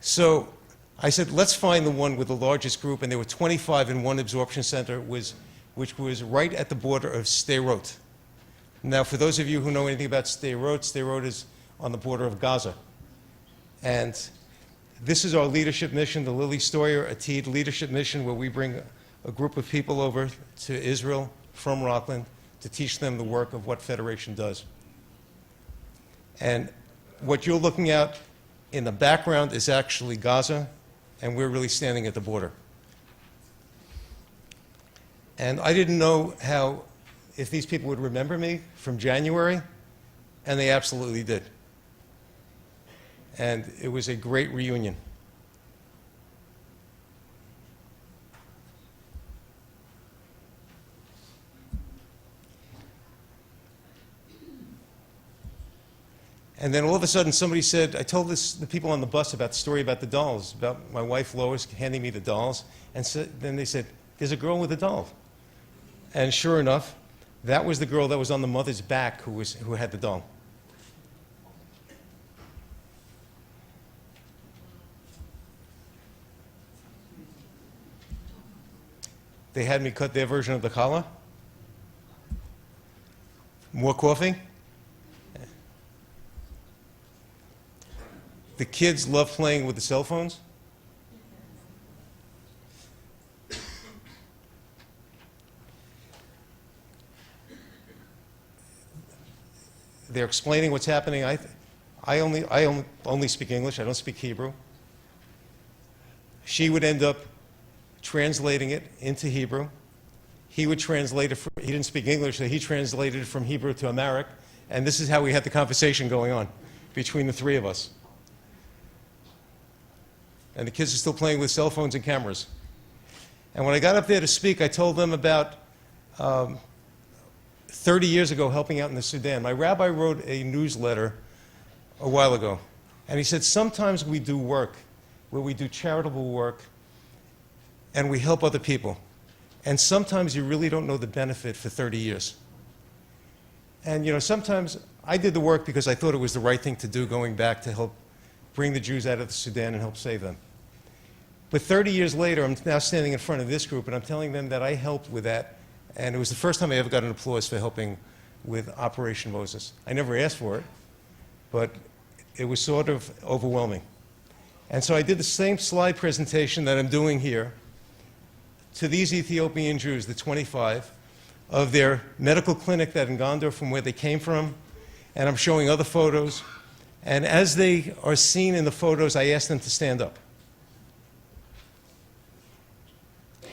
So I said, let's find the one with the largest group, and there were 25 in one absorption center, which was right at the border of Sderot. Now, for those of you who know anything about Sderot, Sderot is on the border of Gaza. And this is our leadership mission, the Lily Stoyer Atid leadership mission, where we bring a group of people over to Israel from Rockland to teach them the work of what Federation does. And what you're looking at in the background is actually Gaza, and we're really standing at the border. And I didn't know if these people would remember me from January, and they absolutely did. And it was a great reunion. And then all of a sudden somebody said, I told the people on the bus about the story about the dolls, about my wife Lois handing me the dolls, and then they said, there's a girl with a doll. And sure enough, that was the girl that was on the mother's back who had the doll. They had me cut their version of the challah. More coffee. The kids love playing with the cell phones. They're explaining what's happening. I only speak English. I don't speak Hebrew. She would end up translating it into Hebrew. He would translate it. He didn't speak English, so he translated it from Hebrew to Amharic. And this is how we had the conversation going on between the three of us. And the kids are still playing with cell phones and cameras. And when I got up there to speak, I told them about 30 years ago helping out in the Sudan. My rabbi wrote a newsletter a while ago, and he said, sometimes we do work where we do charitable work and we help other people. And sometimes you really don't know the benefit for 30 years. And you know, sometimes I did the work because I thought it was the right thing to do, going back to help bring the Jews out of the Sudan and help save them. But 30 years later, I'm now standing in front of this group, and I'm telling them that I helped with that. And it was the first time I ever got an applause for helping with Operation Moses. I never asked for it, but it was sort of overwhelming. And so I did the same slide presentation that I'm doing here to these Ethiopian Jews, the 25, of their medical clinic that in Gondar, from where they came from, and I'm showing other photos. And as they are seen in the photos, I ask them to stand up.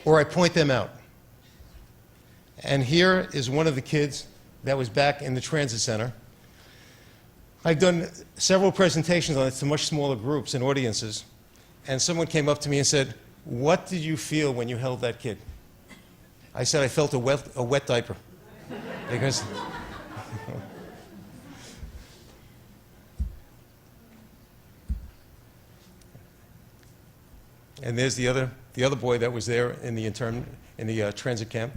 Or I point them out. And here is one of the kids that was back in the transit center. I've done several presentations on it to much smaller groups and audiences. And someone came up to me and said, what did you feel when you held that kid? I said, I felt a wet diaper. Because and there's the other boy that was there in the transit camp.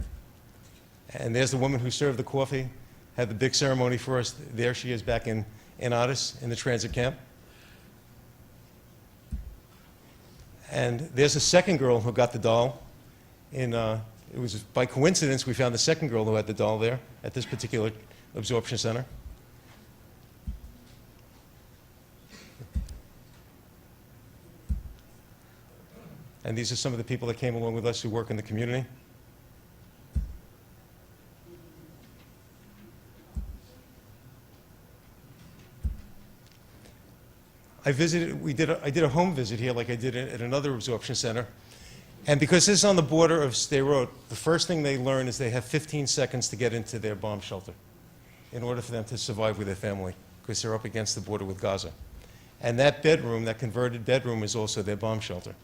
And there's the woman who served the coffee, had the big ceremony for us. There she is back in Addis in the transit camp. And there's a second girl who got the doll. It was by coincidence we found the second girl who had the doll there at this particular absorption center. And these are some of the people that came along with us who work in the community. I did a home visit here like I did at another absorption center. And because this is on the border of State Road, the first thing they learn is they have 15 seconds to get into their bomb shelter in order for them to survive with their family, because they're up against the border with Gaza. And that bedroom, that converted bedroom, is also their bomb shelter.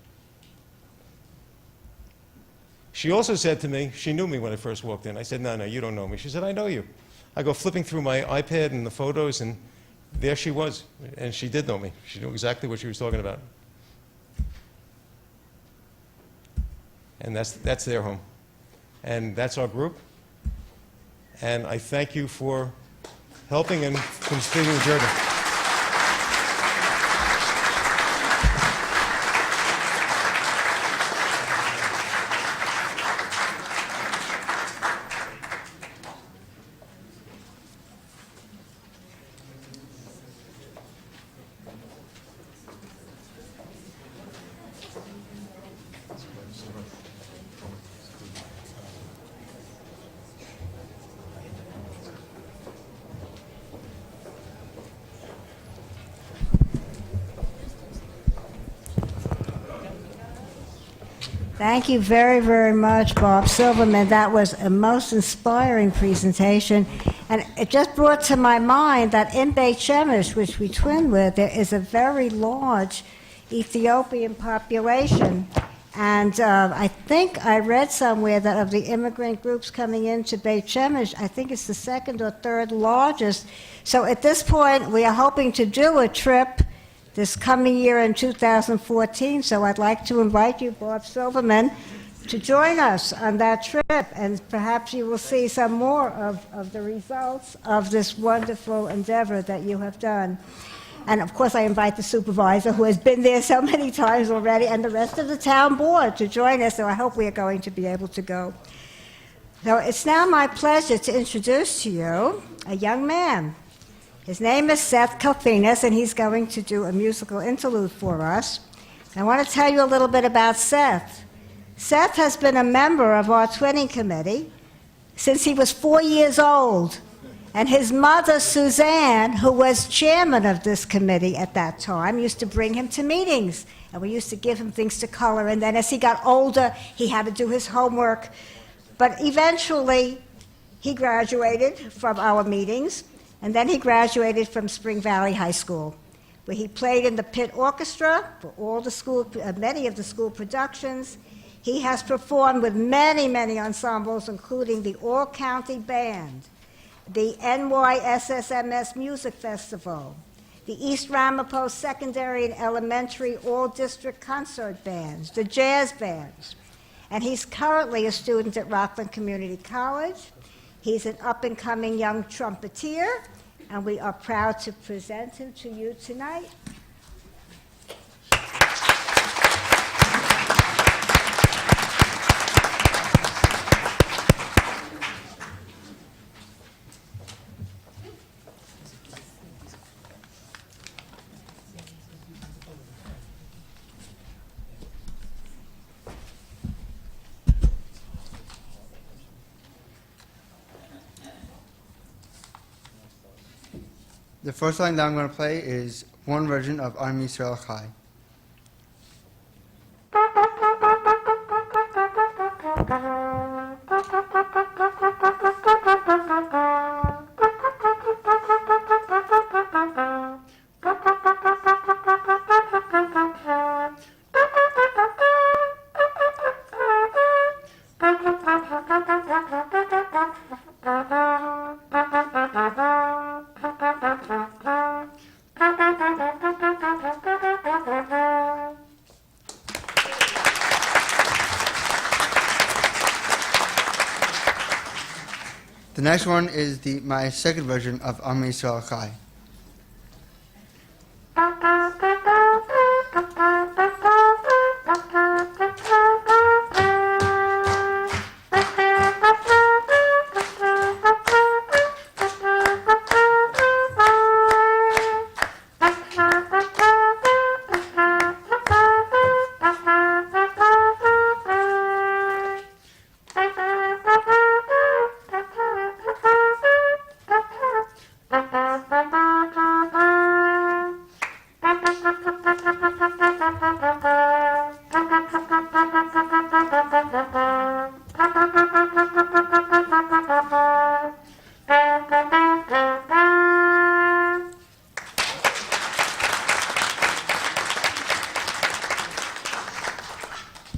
She also said to me, she knew me when I first walked in. I said, no, you don't know me. She said, I know you. I go flipping through my iPad and the photos, and there she was. And she did know me. She knew exactly what she was talking about. And that's their home. And that's our group. And I thank you for helping and continuing the journey. Thank you very, very much, Bob Silverman. That was a most inspiring presentation. And it just brought to my mind that in Beit Shemesh, which we twin with, there is a very large Ethiopian population. And I think I read somewhere that of the immigrant groups coming into Beit Shemesh, I think it's the second or third largest. So at this point, we are hoping to do a trip this coming year in 2014, so I'd like to invite you, Bob Silverman, to join us on that trip, and perhaps you will see some more of the results of this wonderful endeavor that you have done. And of course, I invite the supervisor, who has been there so many times already, and the rest of the town board to join us, so I hope we are going to be able to go. So it's now my pleasure to introduce to you a young man. His name is Seth Kalfinas, and he's going to do a musical interlude for us. I want to tell you a little bit about Seth. Seth has been a member of our twinning committee since he was 4 years old. And his mother, Suzanne, who was chairman of this committee at that time, used to bring him to meetings. And we used to give him things to color. And then as he got older, he had to do his homework. But eventually, he graduated from our meetings. And then he graduated from Spring Valley High School, where he played in the pit orchestra for all the school, many of the school productions. He has performed with many, many ensembles, including the All-County Band, the NYSSMS Music Festival, the East Ramapo Secondary and Elementary All-District Concert Bands, the jazz bands. And he's currently a student at Rockland Community College. He's an up-and-coming young trumpeter, and we are proud to present him to you tonight. The first line that I'm going to play is one version of Am Yisrael Chai. The next one is my second version of Am Yisrael Chai.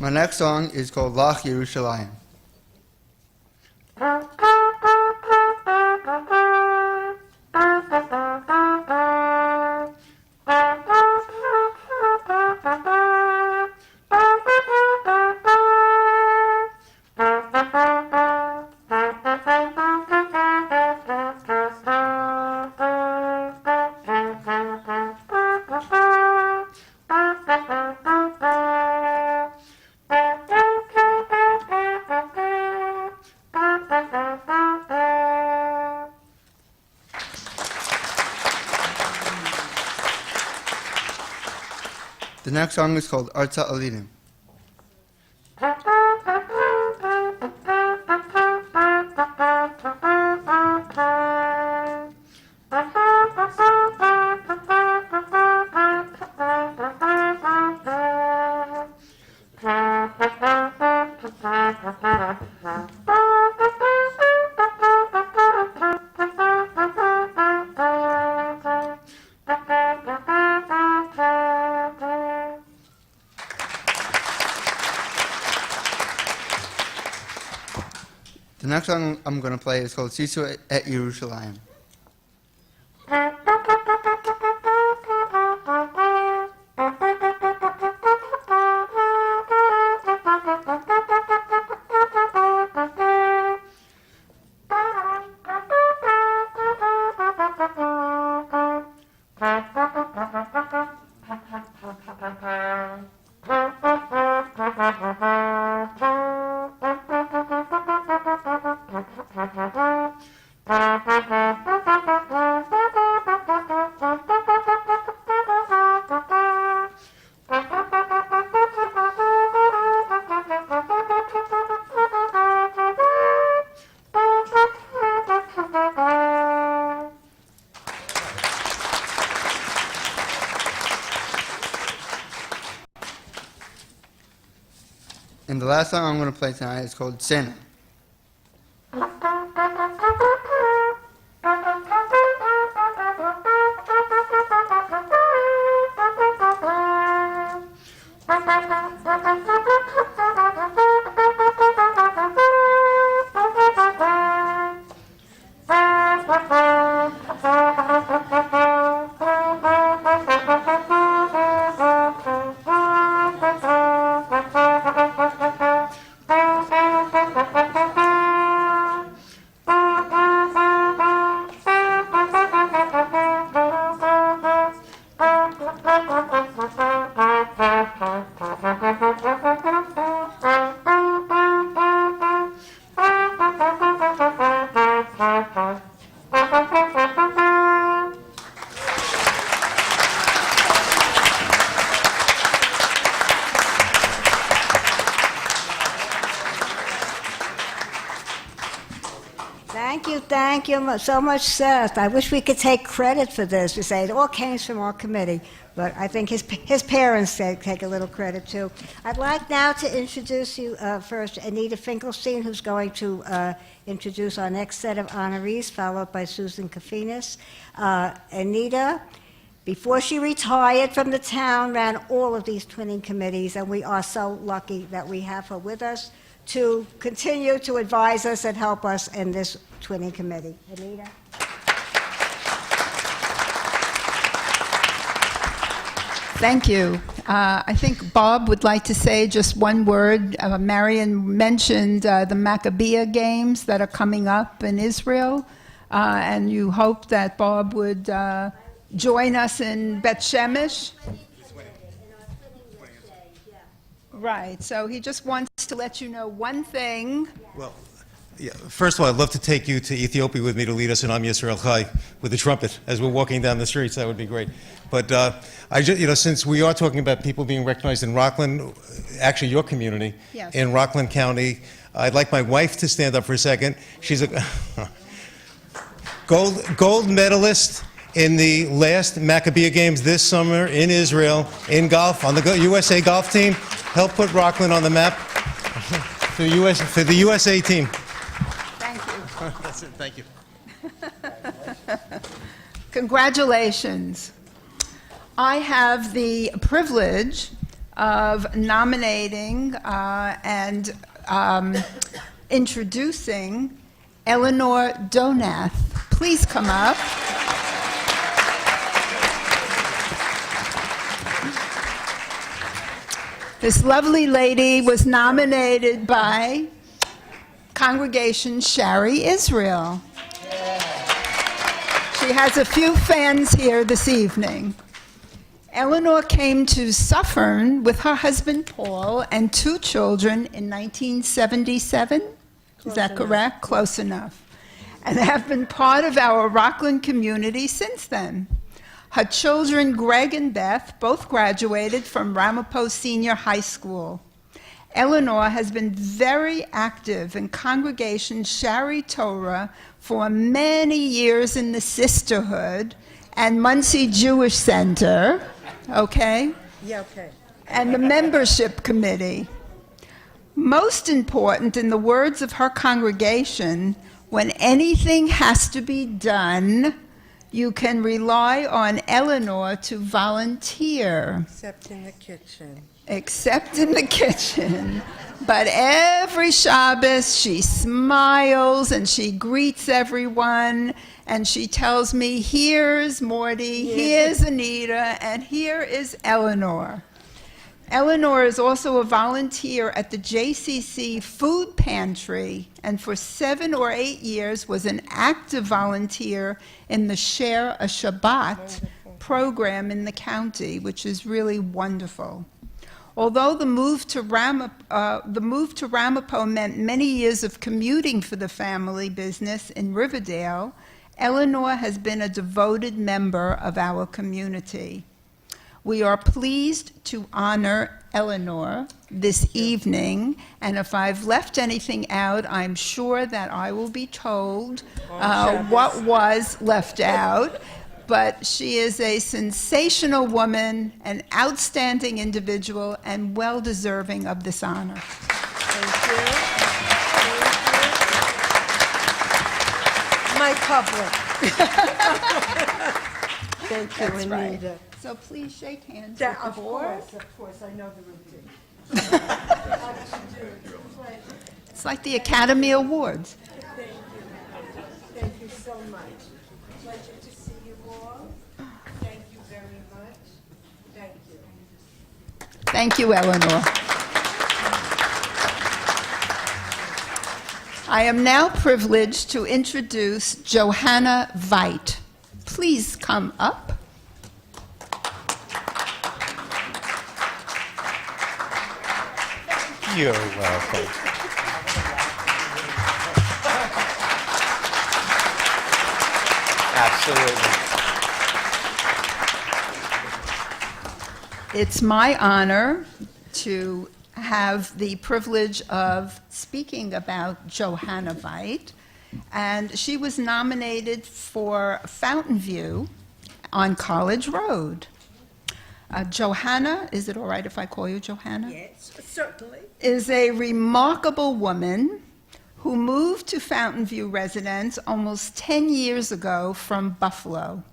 My next song is called Lach Yerushalayim. The next song is called Arza Alidim. The next song I'm going to play is called Sisu et Yerushalayim. And the last song I'm going to play tonight is called Sena. Thank you so much, Seth. I wish we could take credit for this. We say it all came from our committee, but I think his parents take a little credit too. I'd like now to introduce you first Anita Finkelstein, who's going to introduce our next set of honorees, followed by Susan Kafinas. Anita, before she retired from the town, ran all of these twinning committees, and we are so lucky that we have her with us to continue to advise us and help us in this twinning committee. Anita? Thank you. I think Bob would like to say just one word. Marion mentioned the Maccabeah Games that are coming up in Israel, and you hope that Bob would join us in Bet Shemesh. Right, so he just wants to let you know one thing. Well, yeah, first of all, I'd love to take you to Ethiopia with me to lead us in Am Yisrael Chai with the trumpet as we're walking down the streets. That would be great. But I just, since we are talking about people being recognized in Rockland, actually your community, Yes. in Rockland County, I'd like my wife to stand up for a second. She's a gold medalist in the last Maccabiah games this summer in Israel, in golf, on the USA golf team. Helped put Rockland on the map for the USA team. Thank you. That's it. Thank you. Congratulations. I have the privilege of nominating and introducing Eleanor Donath. Please come up. This lovely lady was nominated by Congregation Shari Israel. She has a few fans here this evening. Eleanor came to Suffern with her husband Paul and 2 children in 1977. Is that correct? Close enough. And have been part of our Rockland community since then. Her children, Greg and Beth, both graduated from Ramapo Senior High School. Eleanor has been very active in Congregation Shari Torah for many years in the Sisterhood and Muncie Jewish Center, okay? Yeah, okay. And the membership committee. Most important, in the words of her congregation, when anything has to be done, you can rely on Eleanor to volunteer. Except in the kitchen. Except in the kitchen. But every Shabbos, she smiles and she greets everyone, and she tells me, here's Morty, here's Anita, and here is Eleanor. Eleanor is also a volunteer at the JCC Food Pantry, and for 7 or 8 years was an active volunteer in the Share a Shabbat program in the county, which is really wonderful. Although the move to Ramapo meant many years of commuting for the family business in Riverdale, Eleanor has been a devoted member of our community. We are pleased to honor Eleanor this evening, and if I've left anything out, I'm sure that I will be told what was left out. But she is a sensational woman, an outstanding individual, and well-deserving of this honor. Thank you. My public. Thank you, That's right. Anita. So please shake hands Yeah, with the of board. course, I know the routine. It's like the Academy Awards. Thank you so much. Pleasure to see you all. Thank you very much. Thank you. Thank you, Eleanor. I am now privileged to introduce Johanna Veit. Please come up. You're welcome. Absolutely. It's my honor to have the privilege of speaking about Johanna Veit, and she was nominated for Fountain View on College Road. Johanna, is it all right if I call you Johanna? Yes, certainly. Is a remarkable woman who moved to Fountain View residence almost 10 years ago from Buffalo,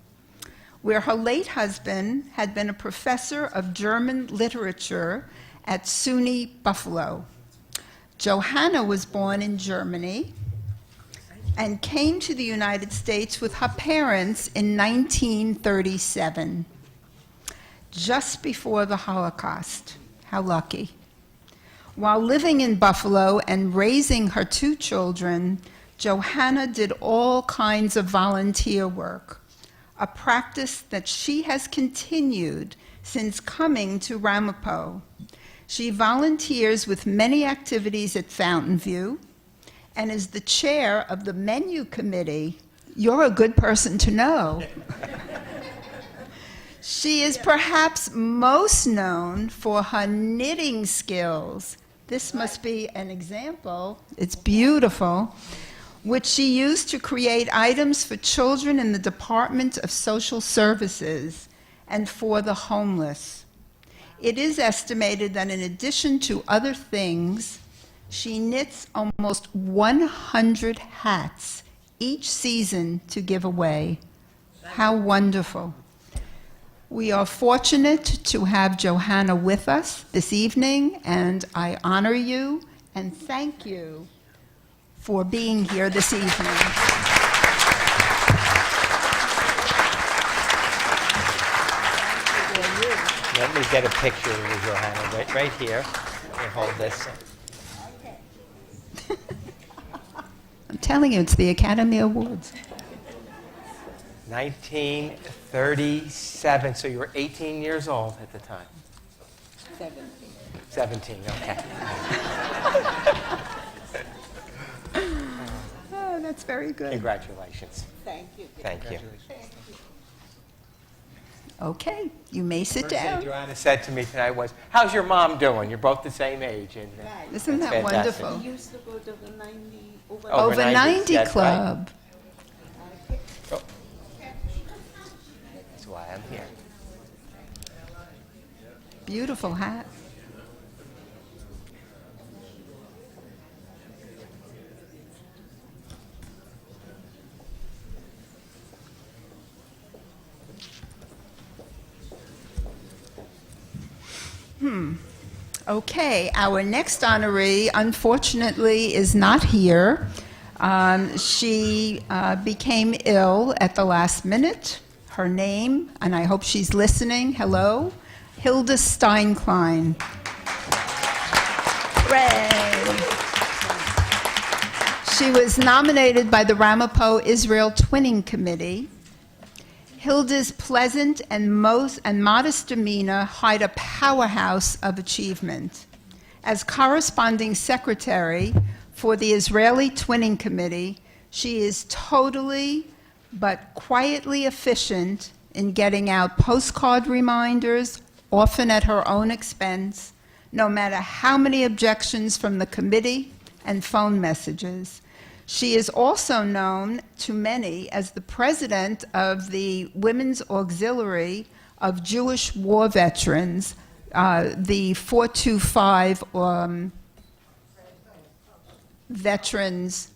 where her late husband had been a professor of German literature at SUNY Buffalo. Johanna was born in Germany and came to the United States with her parents in 1937, just before the Holocaust. How lucky. While living in Buffalo and raising her 2 children, Johanna did all kinds of volunteer work, a practice that she has continued since coming to Ramapo. She volunteers with many activities at Fountain View and is the chair of the menu committee. You're a good person to know. She is perhaps most known for her knitting skills. This must be an example. It's beautiful. which she used to create items for children in the Department of Social Services and for the homeless. It is estimated that in addition to other things, she knits almost 100 hats each season to give away. How wonderful. We are fortunate to have Johanna with us this evening, and I honor you and thank you for being here this evening. Let me get a picture of you, Johanna, right here. Let me hold this. I'm telling you, it's the Academy Awards. 1937, so you were 18 years old at the time. 17, okay. Oh, that's very good. Congratulations. Thank you. Thank you. Okay, you may sit First thing down. Joanna said to me tonight was, "How's your mom doing?" You're both the same age. And, Isn't that's that fantastic. wonderful? We used to go to the 90, over Over Over 90s, 90 that's right. Club. Oh. That's why I'm here. Beautiful hat. Okay, our next honoree, unfortunately, is not here. She became ill at the last minute. Her name, and I hope she's listening, hello, Hilda Steinklein. Hooray! She was nominated by the Ramapo Israel Twinning Committee. Hilda's pleasant and modest demeanor hide a powerhouse of achievement. As corresponding secretary for the Israeli Twinning Committee, she is totally but quietly efficient in getting out postcard reminders, often at her own expense, no matter how many objections from the committee and phone messages. She is also known to many as the president of the Women's Auxiliary of Jewish War Veterans, the 425 Veterans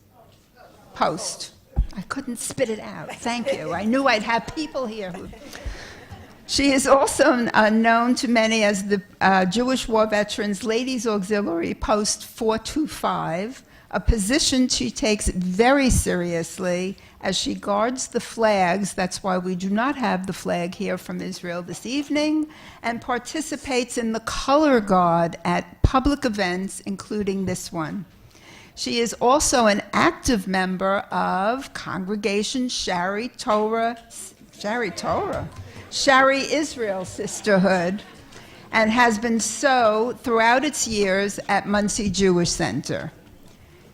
Post. I couldn't spit it out. Thank you. I knew I'd have people here who... She is also known to many as the Jewish War Veterans Ladies Auxiliary Post 425, a position she takes very seriously as she guards the flags. That's why we do not have the flag here from Israel this evening, and participates in the color guard at public events, including this one. She is also an active member of Congregation Shari Israel Sisterhood, and has been so throughout its years at Muncie Jewish Center.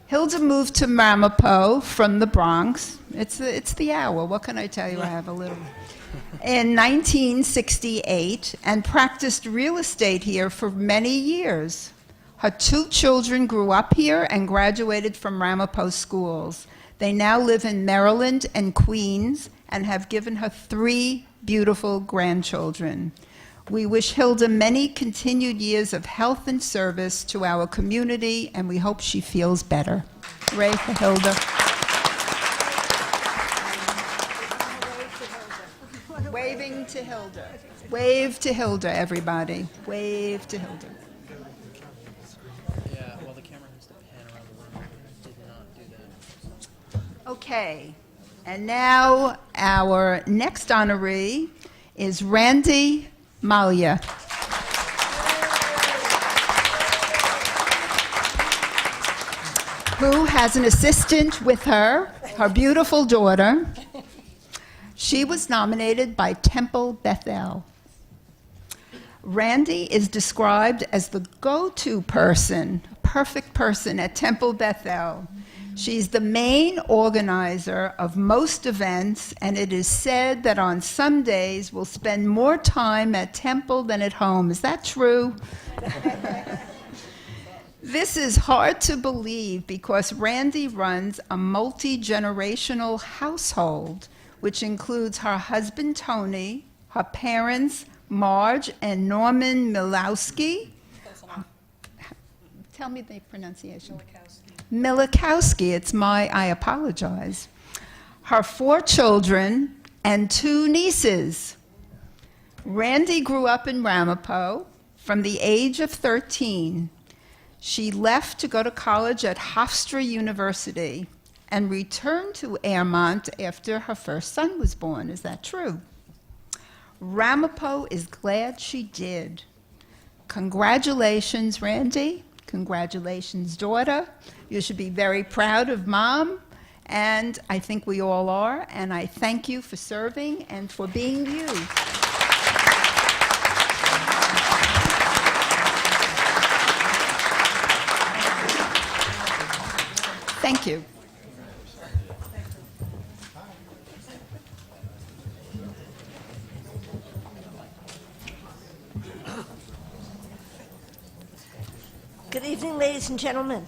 Hilda moved to Ramapo from the Bronx. It's the hour. What can I tell you? I have a little. In 1968, and practiced real estate here for many years. Her 2 children grew up here and graduated from Ramapo schools. They now live in Maryland and Queens and have given her 3 beautiful grandchildren. We wish Hilda many continued years of health and service to our community, and we hope she feels better. Hooray for Hilda. Waving to Hilda. Wave to Hilda, everybody. Wave to Hilda. Yeah, well, the camera has to pan around the room. It did not do that. Okay, and now our next honoree is Randy Malia. Who has an assistant with her, her beautiful daughter. She was nominated by Temple Bethel. Randy is described as the go-to person, perfect person at Temple Bethel. She's the main organizer of most events, and it is said that on some days will spend more time at Temple than at home. Is that true? This is hard to believe because Randy runs a multi-generational household, which includes her husband Tony, her parents Marge and Norman Milowski. Tell me the pronunciation. Milikowski. I apologize. Her 4 children and 2 nieces. Randy grew up in Ramapo from the age of 13. She left to go to college at Hofstra University and returned to Airmont after her first son was born. Is that true? Ramapo is glad she did. Congratulations, Randy. Congratulations, daughter. You should be very proud of Mom, and I think we all are, and I thank you for serving and for being you. Thank you. Good evening, ladies and gentlemen.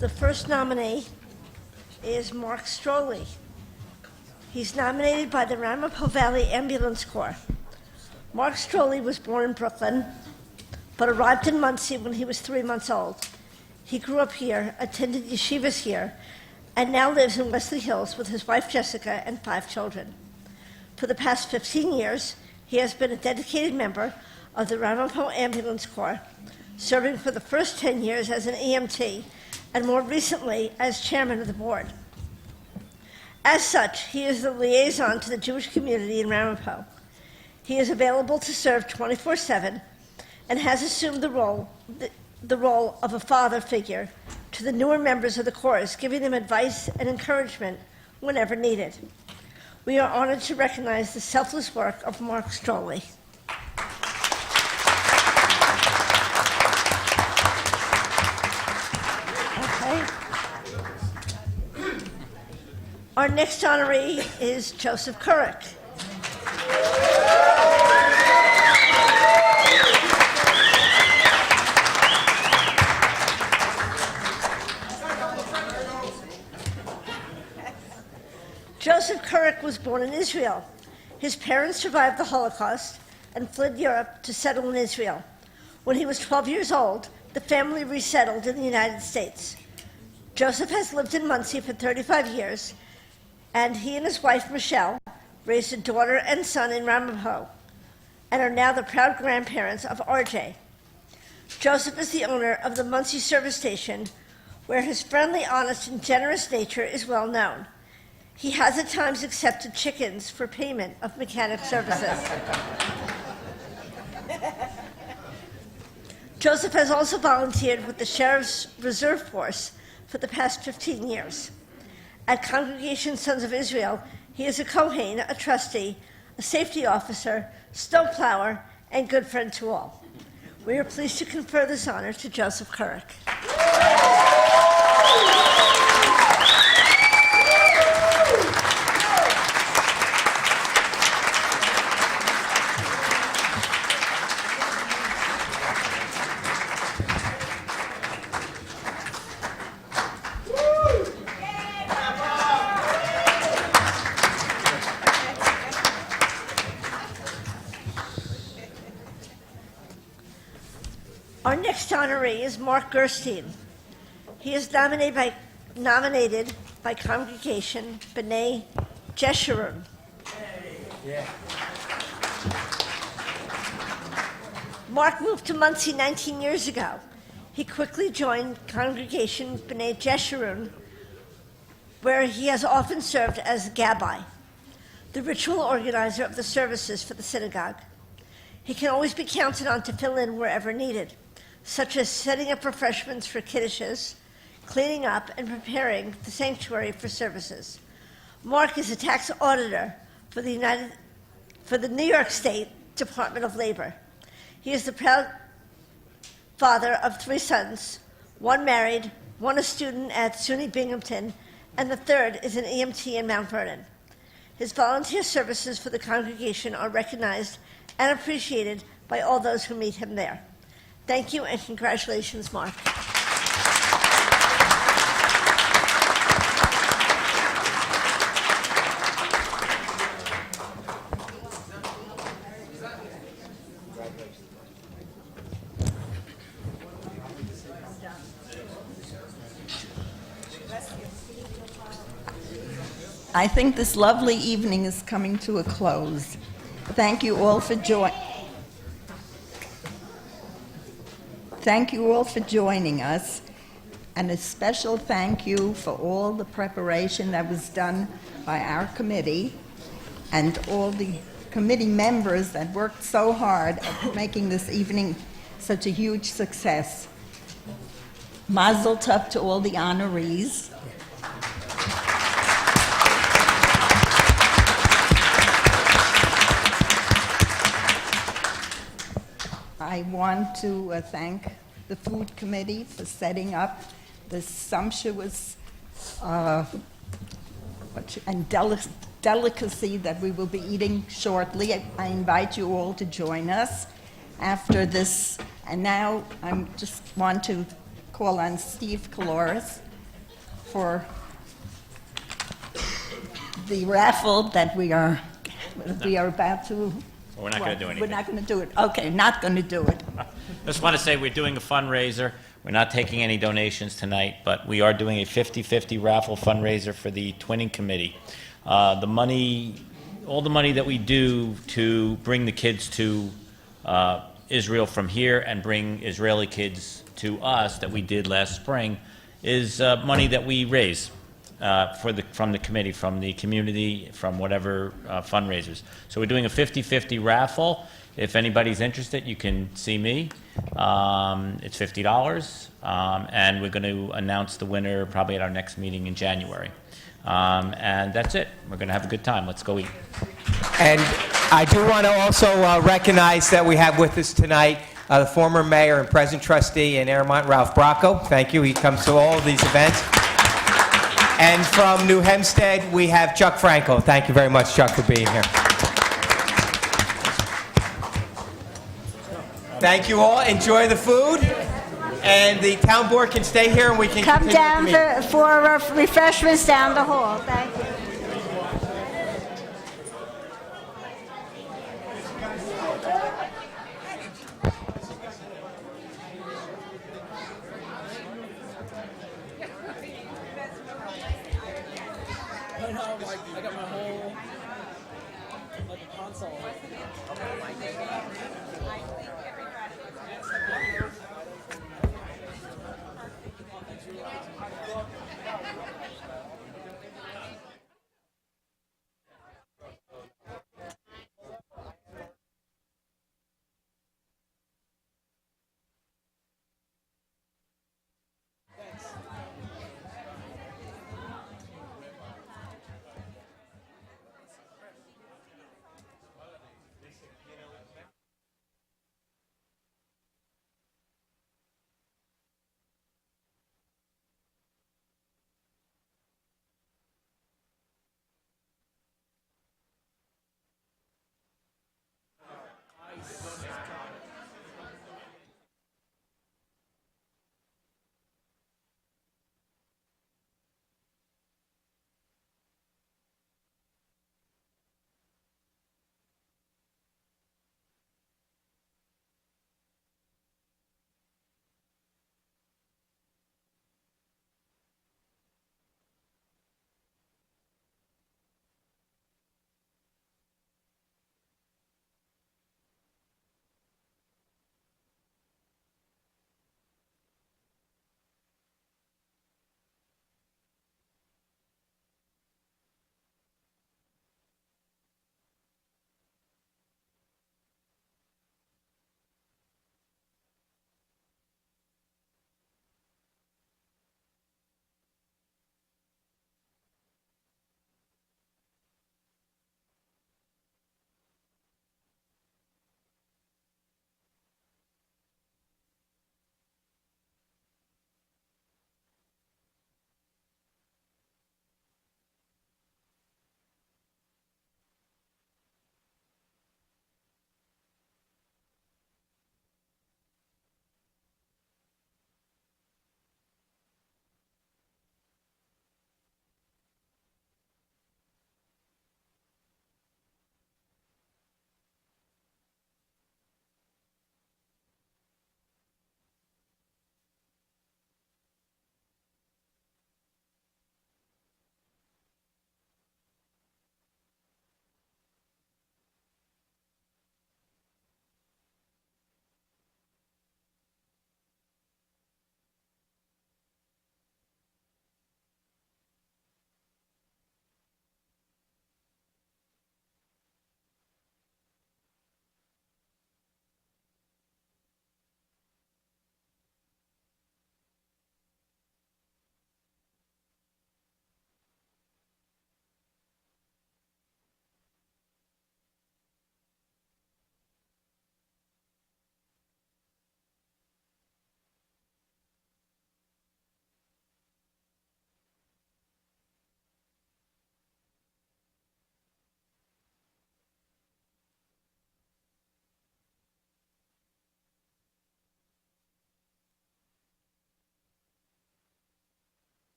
The first nominee is Mark Stroley. He's nominated by the Ramapo Valley Ambulance Corps. Mark Stroley was born in Brooklyn, but arrived in Muncie when he was 3 months old. He grew up here, attended yeshivas here, and now lives in Wesley Hills with his wife Jessica and 5 children. For the past 15 years, he has been a dedicated member of the Ramapo Ambulance Corps, serving for the first 10 years as an EMT, and more recently as chairman of the board. As such, he is the liaison to the Jewish community in Ramapo. He is available to serve 24/7 and has assumed the role of a father figure to the newer members of the Corps, giving them advice and encouragement whenever needed. We are honored to recognize the selfless work of Mark Stroley. Our next honoree is Joseph Couric. Joseph Couric was born in Israel. His parents survived the Holocaust and fled Europe to settle in Israel. When he was 12 years old, the family resettled in the United States. Joseph has lived in Muncie for 35 years, and he and his wife, Michelle, raised a daughter and son in Ramapo and are now the proud grandparents of RJ. Joseph is the owner of the Muncie Service Station, where his friendly, honest, and generous nature is well known. He has at times accepted chickens for payment of mechanic services. Joseph has also volunteered with the Sheriff's Reserve Force for the past 15 years. At Congregation Sons of Israel, he is a Kohen, a trustee, a safety officer, snowplower, and good friend to all. We are pleased to confer this honor to Joseph Couric. Our next honoree is Mark Gerstein. He is nominated by Congregation B'nai Jeshurun. Mark moved to Muncie 19 years ago. He quickly joined Congregation B'nai Jeshurun, where he has often served as Gabbai, the ritual organizer of the services for the synagogue. He can always be counted on to fill in wherever needed, such as setting up refreshments for kiddushes, cleaning up, and preparing the sanctuary for services. Mark is a tax auditor for the New York State Department of Labor. He is the proud father of 3 sons, 1 married, 1 a student at SUNY Binghamton, and the 3rd is an EMT in Mount Vernon. His volunteer services for the congregation are recognized and appreciated by all those who meet him there. Thank you and congratulations, Mark. I think this lovely evening is coming to a close. Thank you all for joining us, and a special thank you for all the preparation that was done by our committee and all the committee members that worked so hard at making this evening such a huge success. Mazel tov to all the honorees. I want to thank the Food Committee for setting up this sumptuous delicacy that we will be eating shortly. I invite you all to join us after this. And now I just want to call on Steve Kaloris for the raffle that we are about to. We're not going to do anything. We're not going to do it. Okay, not going to do it. Just want to say we're doing a fundraiser. We're not taking any donations tonight, but we are doing a 50-50 raffle fundraiser for the Twinning Committee. All the money that we do to bring the kids to Israel from here and bring Israeli kids to us that we did last spring is money that we raise from the committee, from the community, from whatever fundraisers. So we're doing a 50-50 raffle. If anybody's interested, you can see me. It's $50, and we're going to announce the winner probably at our next meeting in January. And that's it. We're going to have a good time. Let's go eat. And I do want to also recognize that we have with us tonight the former mayor and present trustee in Airmont, Ralph Bracco. Thank you. He comes to all of these events. And from New Hempstead, we have Chuck Franco. Thank you very much, Chuck, for being here. Thank you all. Enjoy the food. And the town board can stay here and we can Come continue down the meeting. for refreshments down the hall. Thank you. I know, like, I got my whole, like, a console.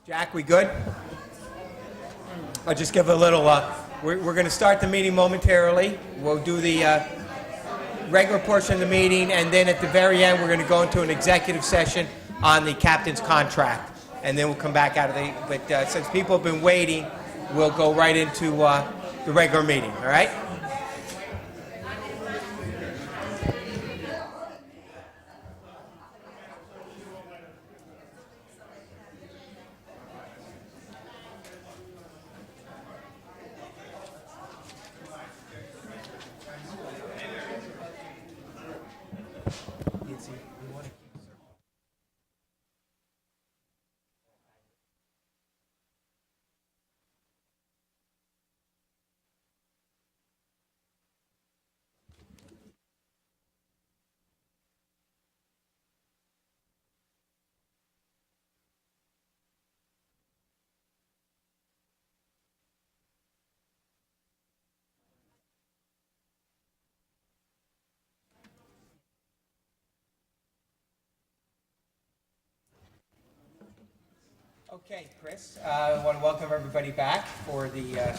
Jack, we good? I'll just give a little, we're going to start the meeting momentarily. We'll do the regular portion of the meeting, and then at the very end, we're going to go into an executive session on the captain's contract. And then we'll come back out of the, but since people have been waiting, we'll go right into the regular meeting, all right? Okay, Chris, I want to welcome everybody back for the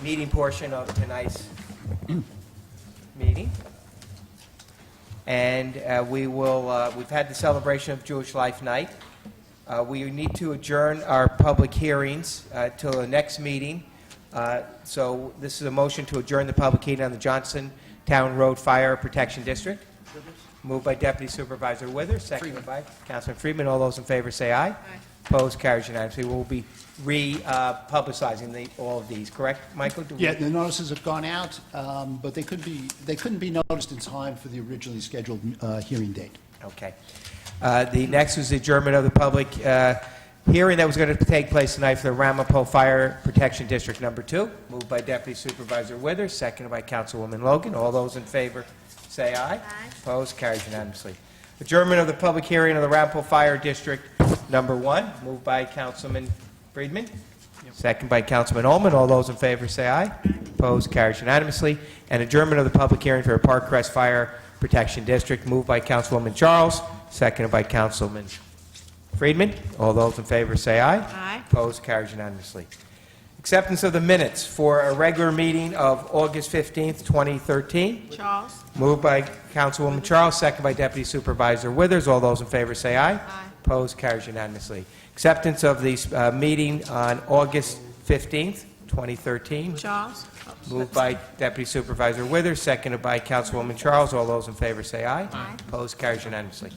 meeting portion of tonight's meeting. And we've had the celebration of Jewish Life Night. We need to adjourn our public hearings till the next meeting. So this is a motion to adjourn the public hearing on the Johnstown Road Fire Protection District. Moved by Deputy Supervisor Withers, seconded by Councilman Friedman. All those in favor say aye. Aye. Opposed, carries unanimously. We'll be re-publicizing all of these, correct, Michael? Yeah, the notices have gone out, but they couldn't be noticed in time for the originally scheduled hearing date. Okay. The next was the adjournment of the public hearing that was going to take place tonight for the Ramapo Fire Protection District Number 2. Moved by Deputy Supervisor Withers, seconded by Councilwoman Logan. All those in favor say aye. Aye. Opposed, carries unanimously. Adjournment of the public hearing of the Ramapo Fire District Number 1, moved by Councilman Friedman, second by Councilman Ullman. All those in favor say aye. Opposed, carries unanimously. And adjournment of the public hearing for Park Crest Fire Protection District, moved by Councilwoman Charles, seconded by Councilman Friedman. All those in favor say aye. Aye. Opposed, carries unanimously. Acceptance of the minutes for a regular meeting of August 15th, 2013. Charles? Moved by Councilwoman Charles, second by Deputy Supervisor Withers. All those in favor say aye. Aye. Opposed, carries unanimously. Acceptance of the meeting on August 15th, 2013. Charles? Moved by Deputy Supervisor Withers, seconded by Councilwoman Charles. All those in favor say aye. Aye. Opposed, carries unanimously.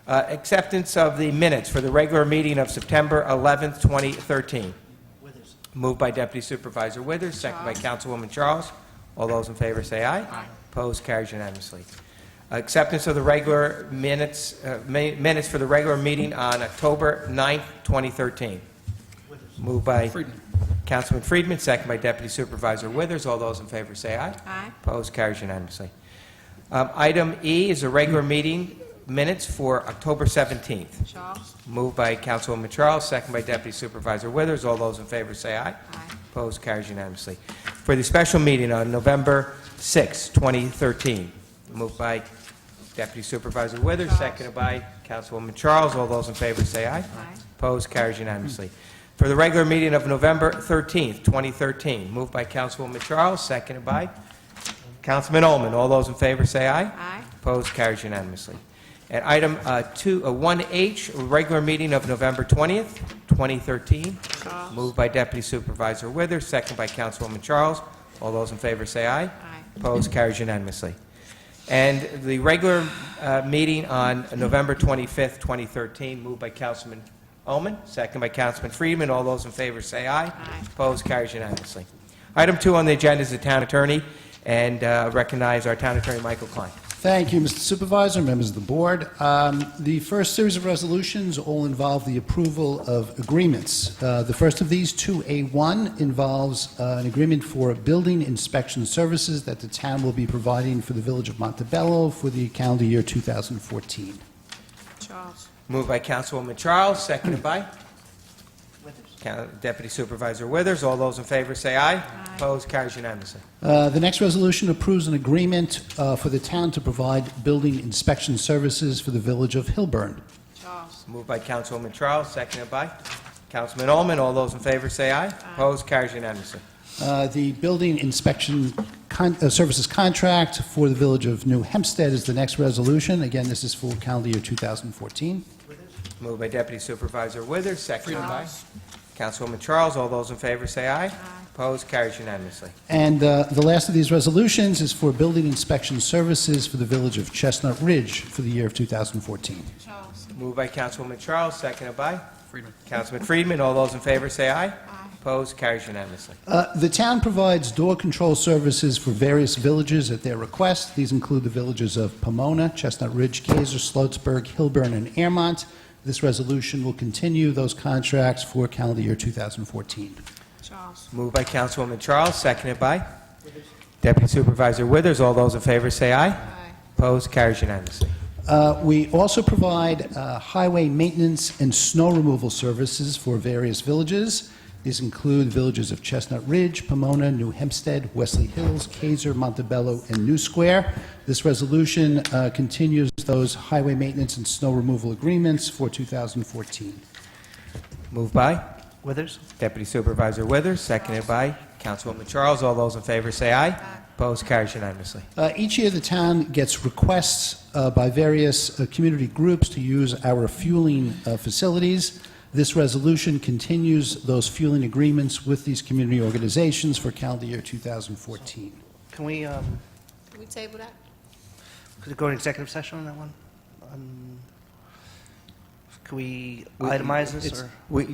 Acceptance of the minutes for the regular meeting of September 11th, 2013. Moved by Deputy Supervisor Withers, seconded by Councilwoman Charles. All those in favor say aye. Aye. Opposed, carries unanimously. Acceptance of the regular minutes for the regular meeting on October 9th, 2013. Moved by Friedman. Councilman Friedman, second by Deputy Supervisor Withers. All those in favor say aye. Aye. Opposed, carries unanimously. Item E is a regular meeting minutes for October 17th. Charles? Moved by Councilwoman Charles, second by Deputy Supervisor Withers. All those in favor say aye. Aye. Opposed, carries unanimously. For the special meeting on November 6, 2013. Moved by Deputy Supervisor Withers, seconded by Councilwoman Charles. All those in favor say aye. Aye. Opposed, carries unanimously. For the regular meeting of November 13th, 2013. Moved by Councilwoman Charles, seconded by Councilman Ullman. All those in favor say aye. Aye. Opposed, carries unanimously. And item 1H, regular meeting of November 20th, 2013. Charles? Moved by Deputy Supervisor Withers, second by Councilwoman Charles. All those in favor say aye. Aye. Opposed, carries unanimously. And the regular meeting on November 25th, 2013, moved by Councilman Ullman, second by Councilman Friedman. All those in favor say aye. Aye. Opposed, carries unanimously. Item 2 on the agenda is the Town Attorney, and recognize our Town Attorney, Michael Klein. Thank you, Mr. Supervisor, members of the board. The first series of resolutions all involve the approval of agreements. The first of these, 2A1, involves an agreement for building inspection services that the town will be providing for the village of Montebello for the calendar year 2014. Charles? Moved by Councilwoman Charles, seconded by Deputy Supervisor Withers. All those in favor say aye. Aye. Opposed, carries unanimously. The next resolution approves an agreement for the town to provide building inspection services for the village of Hilburn. Charles? Moved by Councilwoman Charles, seconded by Councilman Ullman, all those in favor say aye. Opposed, carries unanimously. The building inspection services contract for the Village of New Hempstead is the next resolution. Again, this is for calendar year 2014. Moved by Deputy Supervisor Withers, seconded by Councilwoman Charles. All those in favor say aye. Opposed, carries unanimously. And the last of these resolutions is for building inspection services for the Village of Chestnut Ridge for the year of 2014. Moved by Councilwoman Charles, seconded by Councilman Friedman. All those in favor say aye. Opposed, carries unanimously. The town provides door control services for various villages at their request. These include the villages of Pomona, Chestnut Ridge, Kaiser, Sloatsburg, Hilburn, and Airmont. This resolution will continue those contracts for calendar year 2014. Moved by Councilwoman Charles, seconded by Deputy Supervisor Withers. All those in favor say aye. Opposed, carries unanimously. We also provide highway maintenance and snow removal services for various villages. These include villages of Chestnut Ridge, Pomona, New Hempstead, Wesley Hills, Kaiser, Montebello, and New Square. This resolution continues those highway maintenance and snow removal agreements for 2014. Moved by Withers. Deputy Supervisor Withers, seconded by Councilwoman Charles. All those in favor say aye. Opposed, carries unanimously. Each year, the town gets requests by various community groups to use our fueling facilities. This resolution continues those fueling agreements with these community organizations for calendar year 2014. Can we table that? could we go to executive session on that one? Can we itemize this, or? We're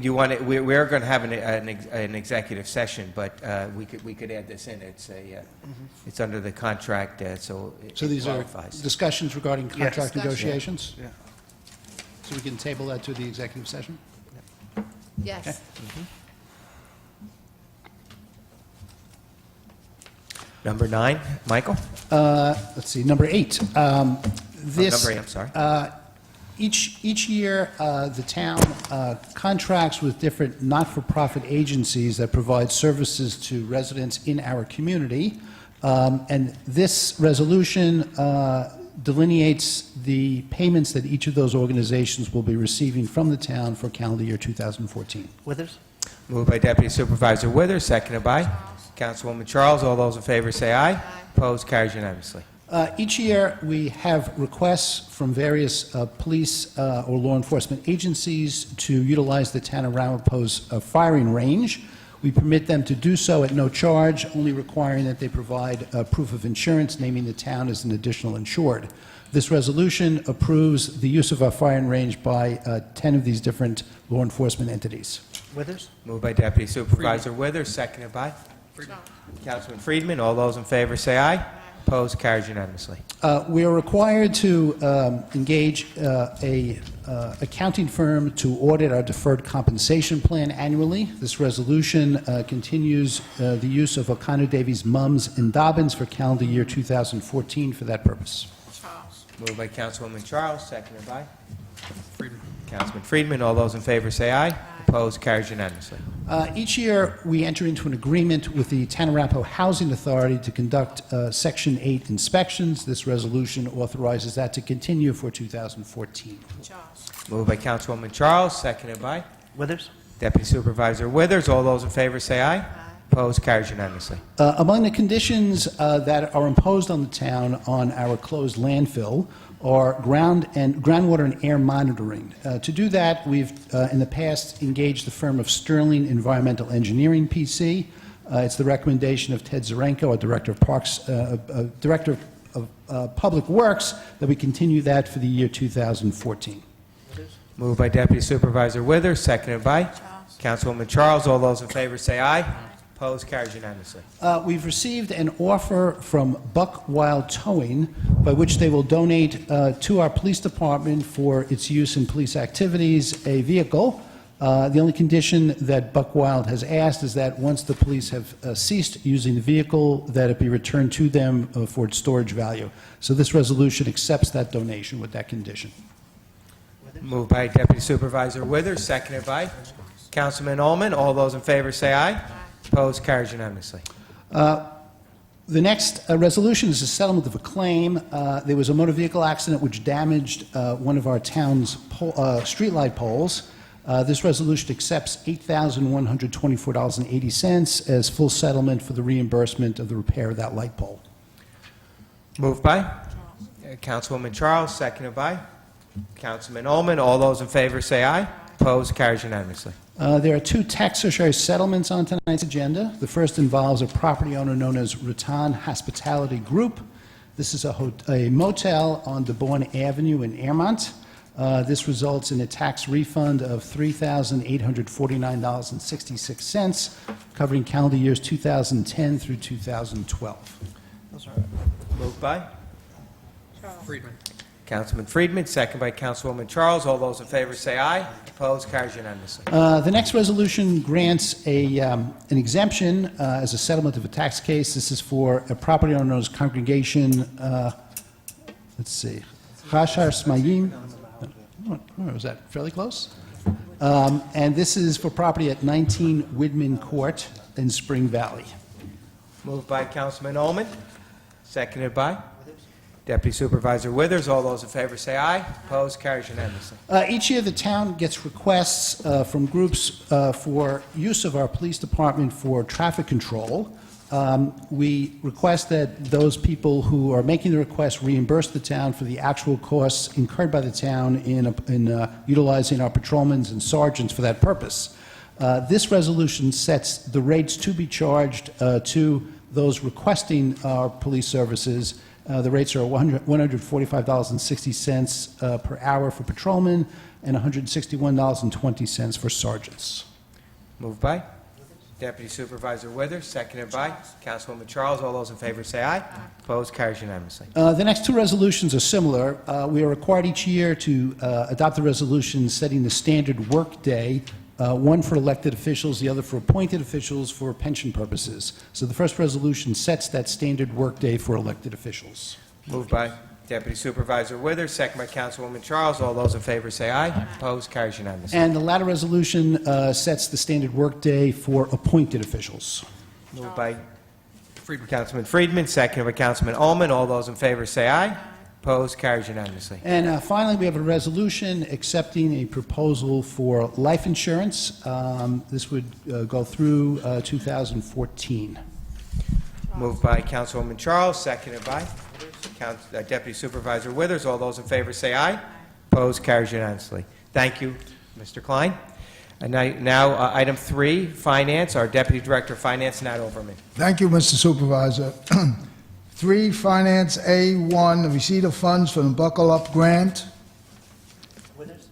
going to have an executive session, but we could add this in. It's under the contract, so it So these qualifies. are discussions regarding contract Discussion. negotiations? Yeah. So we can table that to the executive session? Yes. Number 9, Michael? Let's see, number 8. Number 8, I'm sorry. Each year, the town contracts with different not-for-profit agencies that provide services to residents in our community. And this resolution delineates the payments that each of those organizations will be receiving from the town for calendar year 2014. Withers. Moved by Deputy Supervisor Withers, seconded by Councilwoman Charles. All those in favor say aye. Opposed, carries unanimously. Each year, we have requests from various police or law enforcement agencies to utilize the town of Ramapo's firing range. We permit them to do so at no charge, only requiring that they provide proof of insurance, naming the town as an additional insured. This resolution approves the use of our firing range by 10 of these different law enforcement entities. Withers. Moved by Deputy Supervisor Withers, seconded by Councilman Friedman. All those in favor say aye. Opposed, carries unanimously. We are required to engage a accounting firm to audit our deferred compensation plan annually. This resolution continues the use of O'Connor Davies, Mums, and Dobbins for calendar year 2014 for that purpose. Moved by Councilwoman Charles, seconded by Councilman Friedman. All those in favor say aye. Opposed, carries unanimously. Each year, we enter into an agreement with the Town of Ramapo Housing Authority to conduct Section 8 inspections. This resolution authorizes that to continue for 2014. Moved by Councilwoman Charles, seconded by Withers. Deputy Supervisor Withers. All those in favor say aye. Opposed, carries unanimously. Among the conditions that are imposed on the town on our closed landfill are groundwater and air monitoring. To do that, we've in the past engaged the firm of Sterling Environmental Engineering, PC. It's the recommendation of Ted Zarenko, our Director of Parks, Director of Public Works, that we continue that for the year 2014. Moved by Deputy Supervisor Withers, seconded by Councilwoman Charles. All those in favor say aye. Opposed, carries unanimously. We've received an offer from Buck Wild Towing by which they will donate to our police department for its use in police activities a vehicle. The only condition that Buck Wild has asked is that once the police have ceased using the vehicle, that it be returned to them for its storage value. So this resolution accepts that donation with that condition. Moved by Deputy Supervisor Withers, seconded by Councilman Ullman. All those in favor say aye. Opposed, carries unanimously. The next resolution is a settlement of a claim. There was a motor vehicle accident which damaged one of our town's streetlight poles. This resolution accepts $8,124.80 as full settlement for the reimbursement of the repair of that light pole. Moved by Councilwoman Charles, seconded by Councilman Ullman. All those in favor say aye. Opposed? Carries unanimously. There are two tax surcharge settlements on tonight's agenda. The first involves a property owner known as Rattan Hospitality Group. This is a motel on DeBorn Avenue in Airmont. This results in a tax refund of $3,849.66, covering calendar years 2010 through 2012. Moved by Friedman. Councilman Friedman, seconded by Councilwoman Charles. All those in favor say aye. Opposed? Carries unanimously. The next resolution grants an exemption as a settlement of a tax case. This is for a property owner known as Congregation, Chashar Smayim. Was that fairly close? And this is for property at 19 Widman Court in Spring Valley. Moved by Councilman Ullman, seconded by Deputy Supervisor Withers. All those in favor say aye. Opposed? Carries unanimously. Each year, the town gets requests from groups for use of our police department for traffic control. We request that those people who are making the request reimburse the town for the actual costs incurred by the town in utilizing our patrolmen and sergeants for that purpose. This resolution sets the rates to be charged to those requesting our police services. The rates are $145.60 per hour for patrolmen and $161.20 for sergeants. Moved by Deputy Supervisor Withers, seconded by Councilwoman Charles. All those in favor say aye. Opposed? Carries unanimously. The next two resolutions are similar. We are required each year to adopt a resolution setting the standard work day, one for elected officials, the other for appointed officials for pension purposes. So the first resolution sets that standard work day for elected officials. Moved by Deputy Supervisor Withers, second by Councilwoman Charles. All those in favor say aye. Opposed? Carries unanimously. And the latter resolution sets the standard work day for appointed officials. Moved by Councilman Friedman, seconded by Councilman Ullman. All those in favor say aye. Opposed? Carries unanimously. And finally, we have a resolution accepting a proposal for life insurance. This would go through 2014. Moved by Councilwoman Charles, seconded by Deputy Supervisor Withers. All those in favor say aye. Opposed? Carries unanimously. Thank you, Mr. Klein. And now, item 3, Finance. Our Deputy Director of Finance, Nat Overman. Thank you, Mr. Supervisor. 3, Finance A1, receipt of funds from the Buckle Up Grant.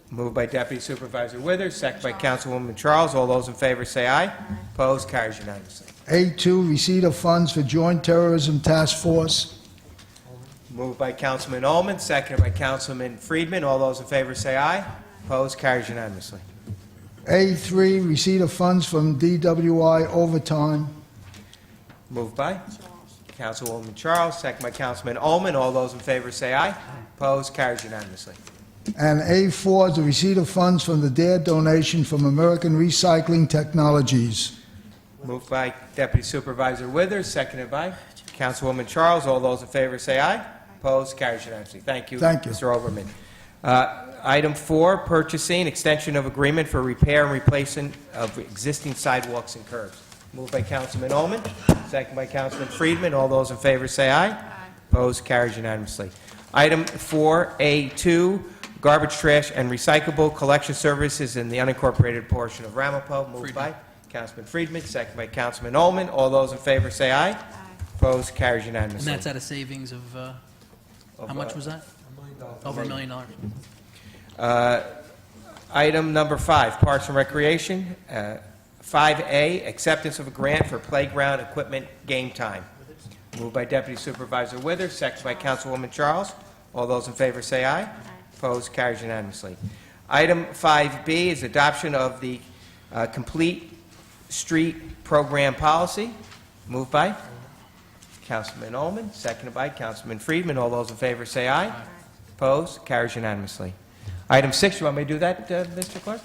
Moved by Deputy Supervisor Withers, second by Councilwoman Charles. All those in favor say aye. Opposed? Carries unanimously. A2, receipt of funds for Joint Terrorism Task Force. Moved by Councilman Ullman, seconded by Councilman Friedman. All those in favor say aye. Opposed? Carries unanimously. A3, receipt of funds from DWI overtime. Moved by Councilwoman Charles, second by Councilman Ullman. All those in favor say aye. Opposed? Carries unanimously. And A4 is the receipt of funds from the DARE donation from American Recycling Technologies. Moved by Deputy Supervisor Withers, seconded by Councilwoman Charles. All those in favor say aye. Opposed? Carries unanimously. Thank you, Thank you. Mr. Overman. Item 4, purchasing, extension of agreement for repair and replacement of existing sidewalks and curbs. Moved by Councilman Ullman, second by Councilman Friedman. All those in favor say aye. Opposed? Carries unanimously. Item 4A2, garbage, trash, and recyclable collection services in the unincorporated portion of Ramapo. Moved by Councilman Friedman, second by Councilman Ullman. All those in favor say aye. Opposed? Carries unanimously. And that's at a savings of, how much was that? Over $1 million. Item number 5, Parks and Recreation. 5A, acceptance of a grant for playground equipment game time. Moved by Deputy Supervisor Withers, second by Councilwoman Charles. All those in favor say aye. Opposed? Carries unanimously. Item 5B is adoption of the complete street program policy. Moved by Councilman Ullman, seconded by Councilman Friedman. All those in favor say aye. Opposed? Carries unanimously. Item 6, you want me to do that, Mr. Clerk?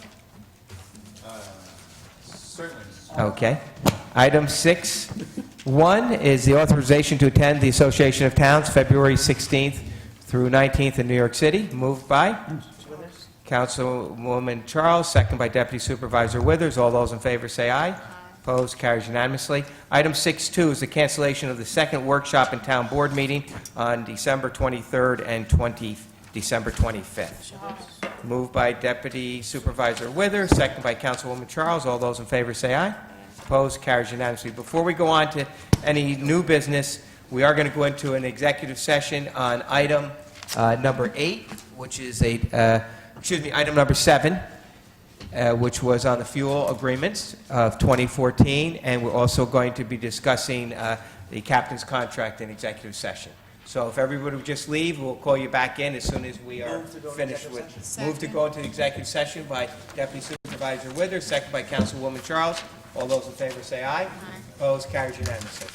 Certainly. Okay. Item 6.1 is the authorization to attend the Association of Towns, February 16th through 19th in New York City. Moved by Councilwoman Charles, second by Deputy Supervisor Withers. All those in favor say aye. Opposed? Carries unanimously. Item 6.2 is the cancellation of the second workshop and town board meeting on December 23rd and December 25th. Moved by Deputy Supervisor Withers, second by Councilwoman Charles. All those in favor say aye. Opposed? Carries unanimously. Before we go on to any new business, we are going to go into an executive session on item number 8, which is item number 7, which was on the fuel agreements of 2014, and we're also going to be discussing the captain's contract in executive session. So if everybody would just leave, we'll call you back in as soon as we are finished with. Move to go into executive session by Deputy Supervisor Withers, second by Councilwoman Charles. All those in favor say aye. Opposed? Carries unanimously.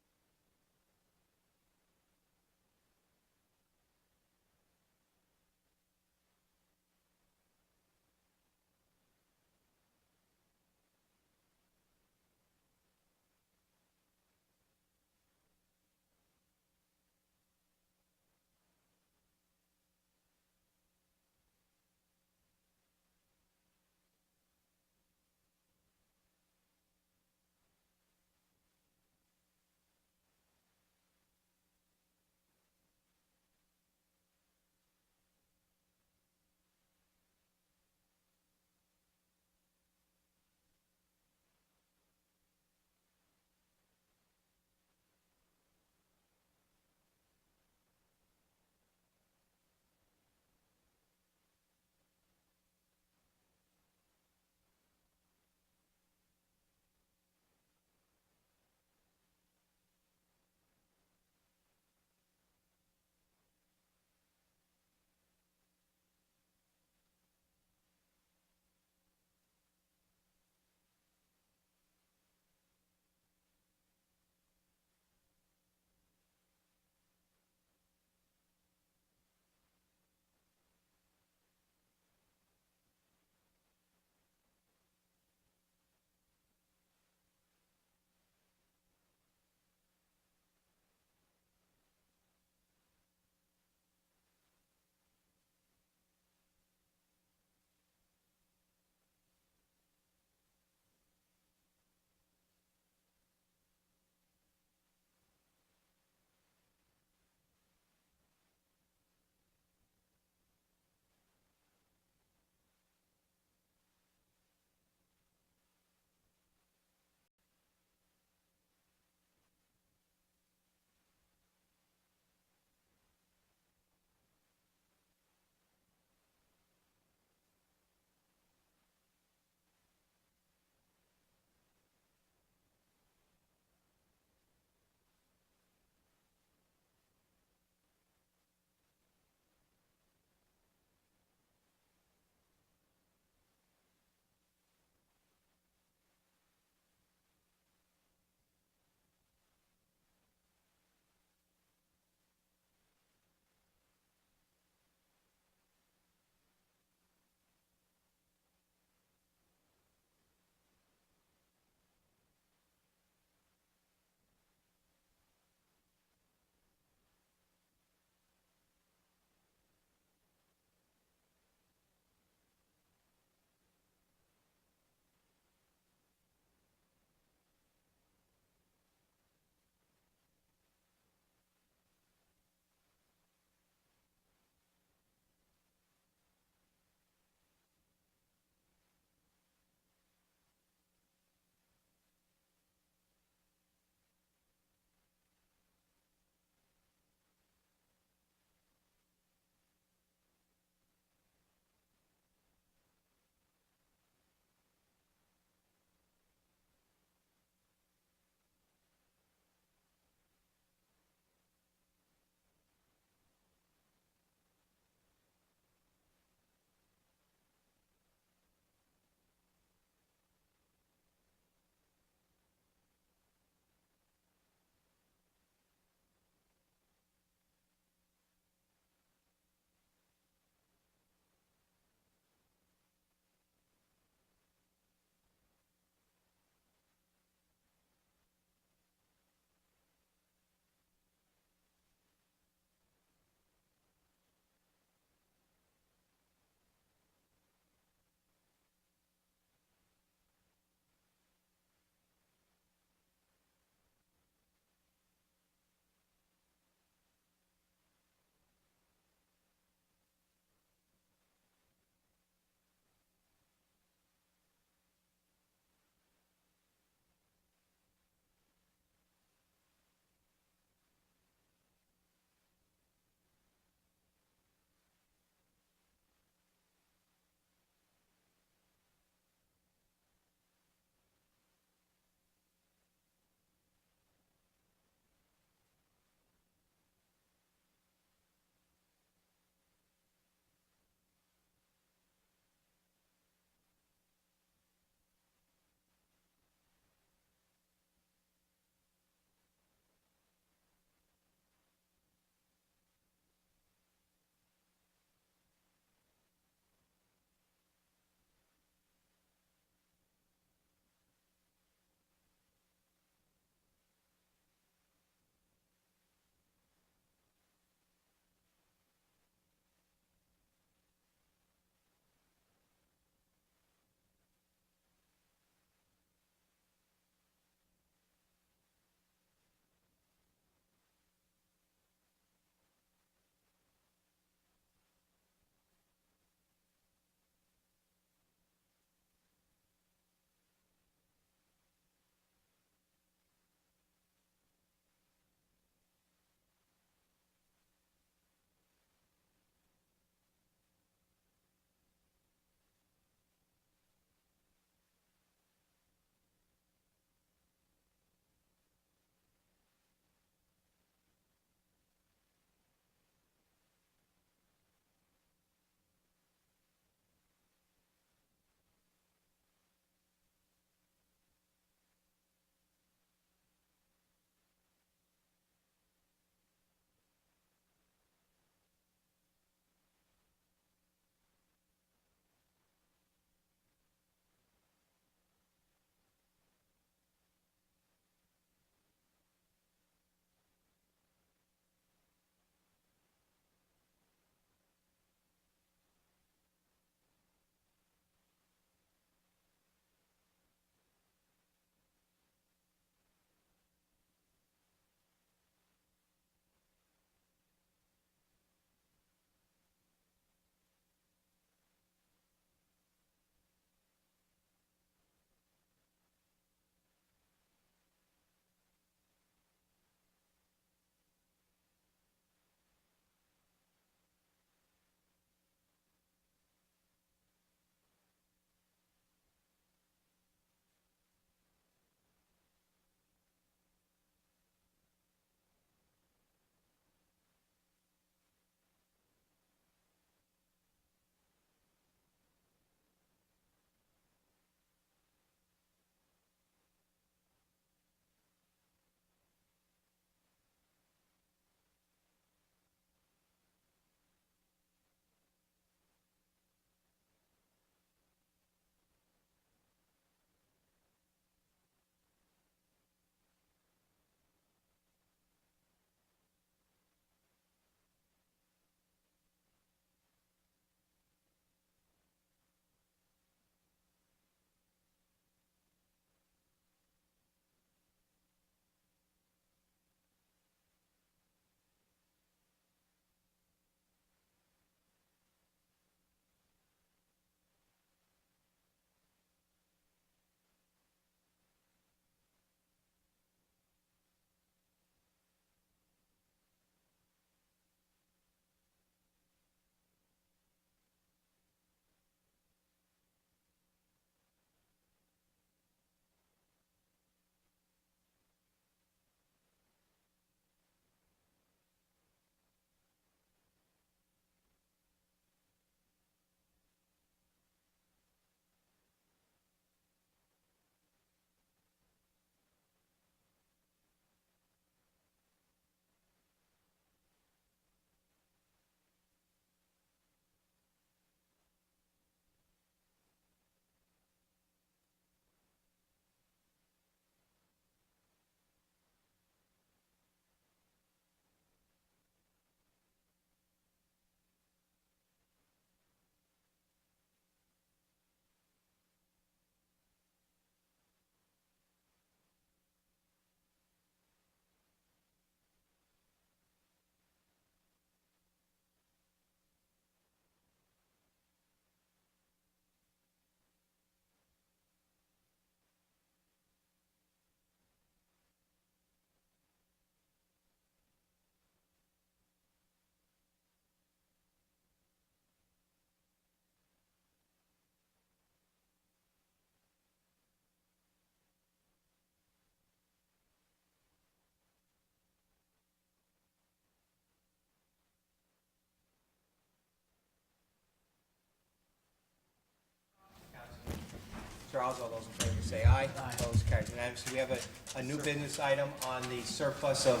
Charles, all those in favor say aye. Opposed, carried unanimously. We have a new business item on the surplus of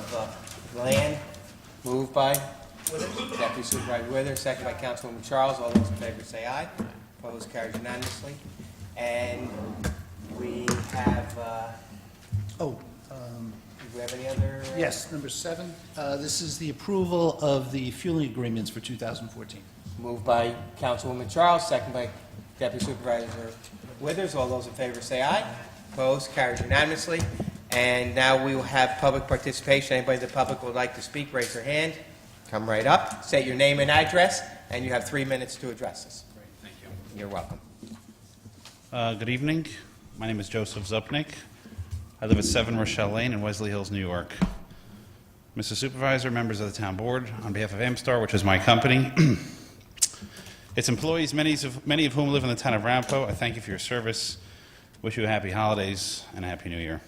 land. Moved by Deputy Supervisor Withers, second by Councilwoman Charles. All those in favor say aye. Opposed, carried unanimously. And we have, do we have any other? Yes, number 7. This is the approval of the fueling agreements for 2014. Moved by Councilwoman Charles, second by Deputy Supervisor Withers. All those in favor say aye. Opposed, carried unanimously. And now we will have public participation. Anybody in the public would like to speak, raise their hand. Come right up, state your name and address, and you have 3 minutes to address us. Thank you. You're welcome. Good evening. My name is Joseph Zupnik. I live at 7 Rochelle Lane in Wesley Hills, New York. Mr. Supervisor, members of the town board, on behalf of Amstar, which is my company, its employees, many of whom live in the town of Ramapo, I thank you for your service. Wish you a happy holidays and a happy new year.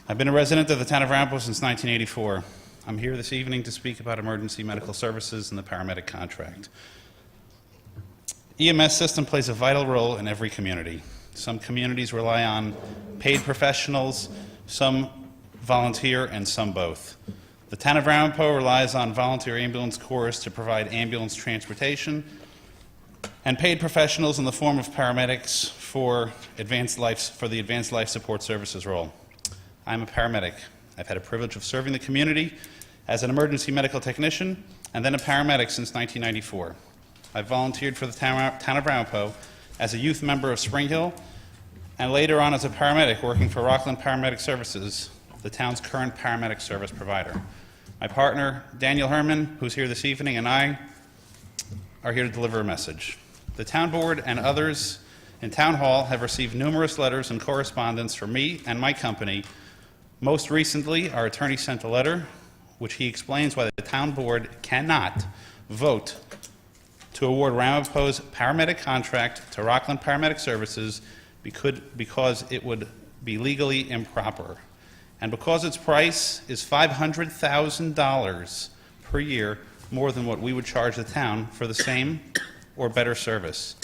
I've been a resident of the town of Ramapo since 1984. I'm here this evening to speak about emergency medical services and the paramedic contract. EMS system plays a vital role in every community. Some communities rely on paid professionals, some volunteer, and some both. The town of Ramapo relies on volunteer ambulance corps to provide ambulance transportation and paid professionals in the form of paramedics for the advanced life support services role. I'm a paramedic. I've had a privilege of serving the community as an emergency medical technician and then a paramedic since 1994. I volunteered for the town of Ramapo as a youth member of Spring Hill and later on as a paramedic working for Rockland Paramedic Services, the town's current paramedic service provider. My partner, Daniel Herman, who's here this evening, and I are here to deliver a message. The town board and others in town hall have received numerous letters and correspondence from me and my company. Most recently, our attorney sent a letter which he explains why the town board cannot vote to award Ramapo's paramedic contract to Rockland Paramedic Services because it would be legally improper. And because its price is $500,000 per year more than what we would charge the town for the same or better service.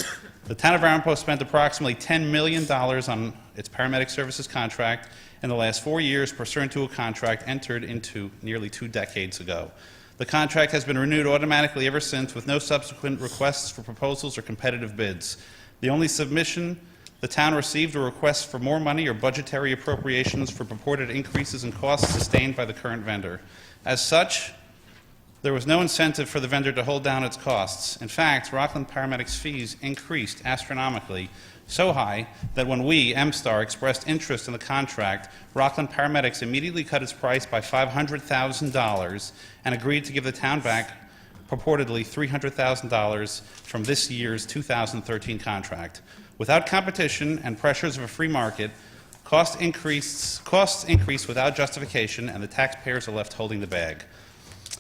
The town of Ramapo spent approximately $10 million on its paramedic services contract in the last 4 years pursuant to a contract entered into nearly 2 decades ago. The contract has been renewed automatically ever since with no subsequent requests for proposals or competitive bids. The only submission the town received a request for more money or budgetary appropriations for purported increases in costs sustained by the current vendor. As such, there was no incentive for the vendor to hold down its costs. In fact, Rockland Paramedics' fees increased astronomically, so high that when we, MSTAR, expressed interest in the contract, Rockland Paramedics immediately cut its price by $500,000 and agreed to give the town back purportedly $300,000 from this year's 2013 contract. Without competition and pressures of a free market, costs increase without justification, and the taxpayers are left holding the bag.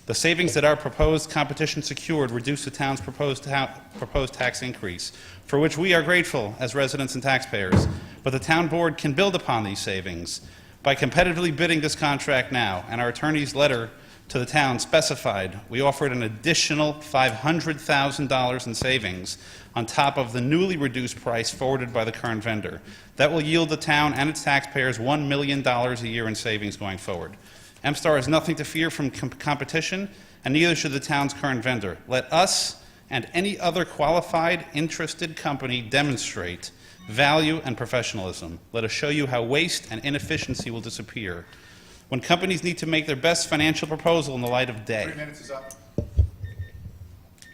The savings that our proposed competition secured reduce the town's proposed tax increase, for which we are grateful as residents and taxpayers. But the town board can build upon these savings by competitively bidding this contract now, and our attorney's letter to the town specified we offered an additional $500,000 in savings on top of the newly reduced price forwarded by the current vendor. That will yield the town and its taxpayers $1 million a year in savings going forward. MSTAR has nothing to fear from competition, and neither should the town's current vendor. Let us and any other qualified, interested company demonstrate value and professionalism. Let us show you how waste and inefficiency will disappear. When companies need to make their best financial proposal in the light of day. 3 minutes is up.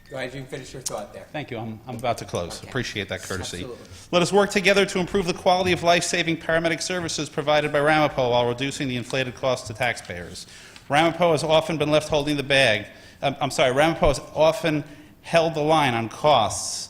Go ahead, you can finish your thought there. Thank you. I'm about to close. Okay. Appreciate that courtesy. Absolutely. Let us work together to improve the quality of life-saving paramedic services provided by Ramapo while reducing the inflated costs to taxpayers. Ramapo has often been left holding the bag. Ramapo has often held the line on costs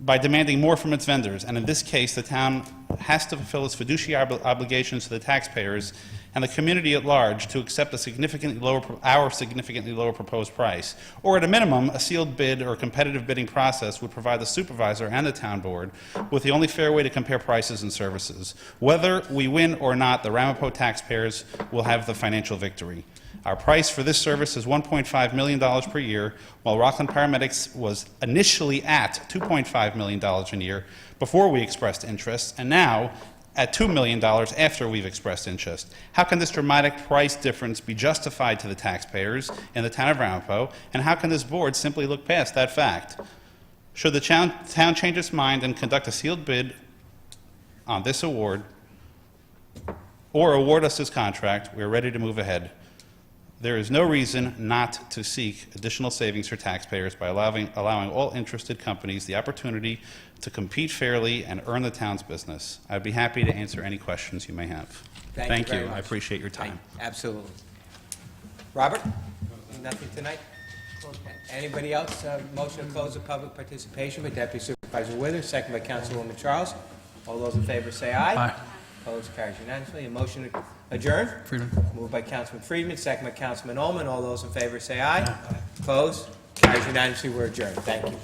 by demanding more from its vendors, and in this case, the town has to fulfill its fiduciary obligations to the taxpayers and the community at large to accept our significantly lower proposed price, or at a minimum, a sealed bid or competitive bidding process would provide the supervisor and the town board with the only fair way to compare prices and services. Whether we win or not, the Ramapo taxpayers will have the financial victory. Our price for this service is $1.5 million per year, while Rockland Paramedics was initially at $2.5 million a year before we expressed interest, and now at $2 million after we've expressed interest. How can this dramatic price difference be justified to the taxpayers in the town of Ramapo, and how can this board simply look past that fact? Should the town change its mind and conduct a sealed bid on this award, or award us this contract, we are ready to move ahead. There is no reason not to seek additional savings for taxpayers by allowing all interested companies the opportunity to compete fairly and earn the town's business. I'd be happy to answer any questions you may have. Thank you very much. I appreciate your time. Absolutely. Robert? Nothing tonight? Anybody else? Motion to close the public participation by Deputy Supervisor Withers, second by Councilwoman Charles. All those in favor say aye. Aye. Opposed, carries unanimously. A motion to adjourn? Friedman. Moved by Councilman Friedman, second by Councilman Ullman. All those in favor say aye. Opposed, carries unanimously. We're adjourned. Thank you.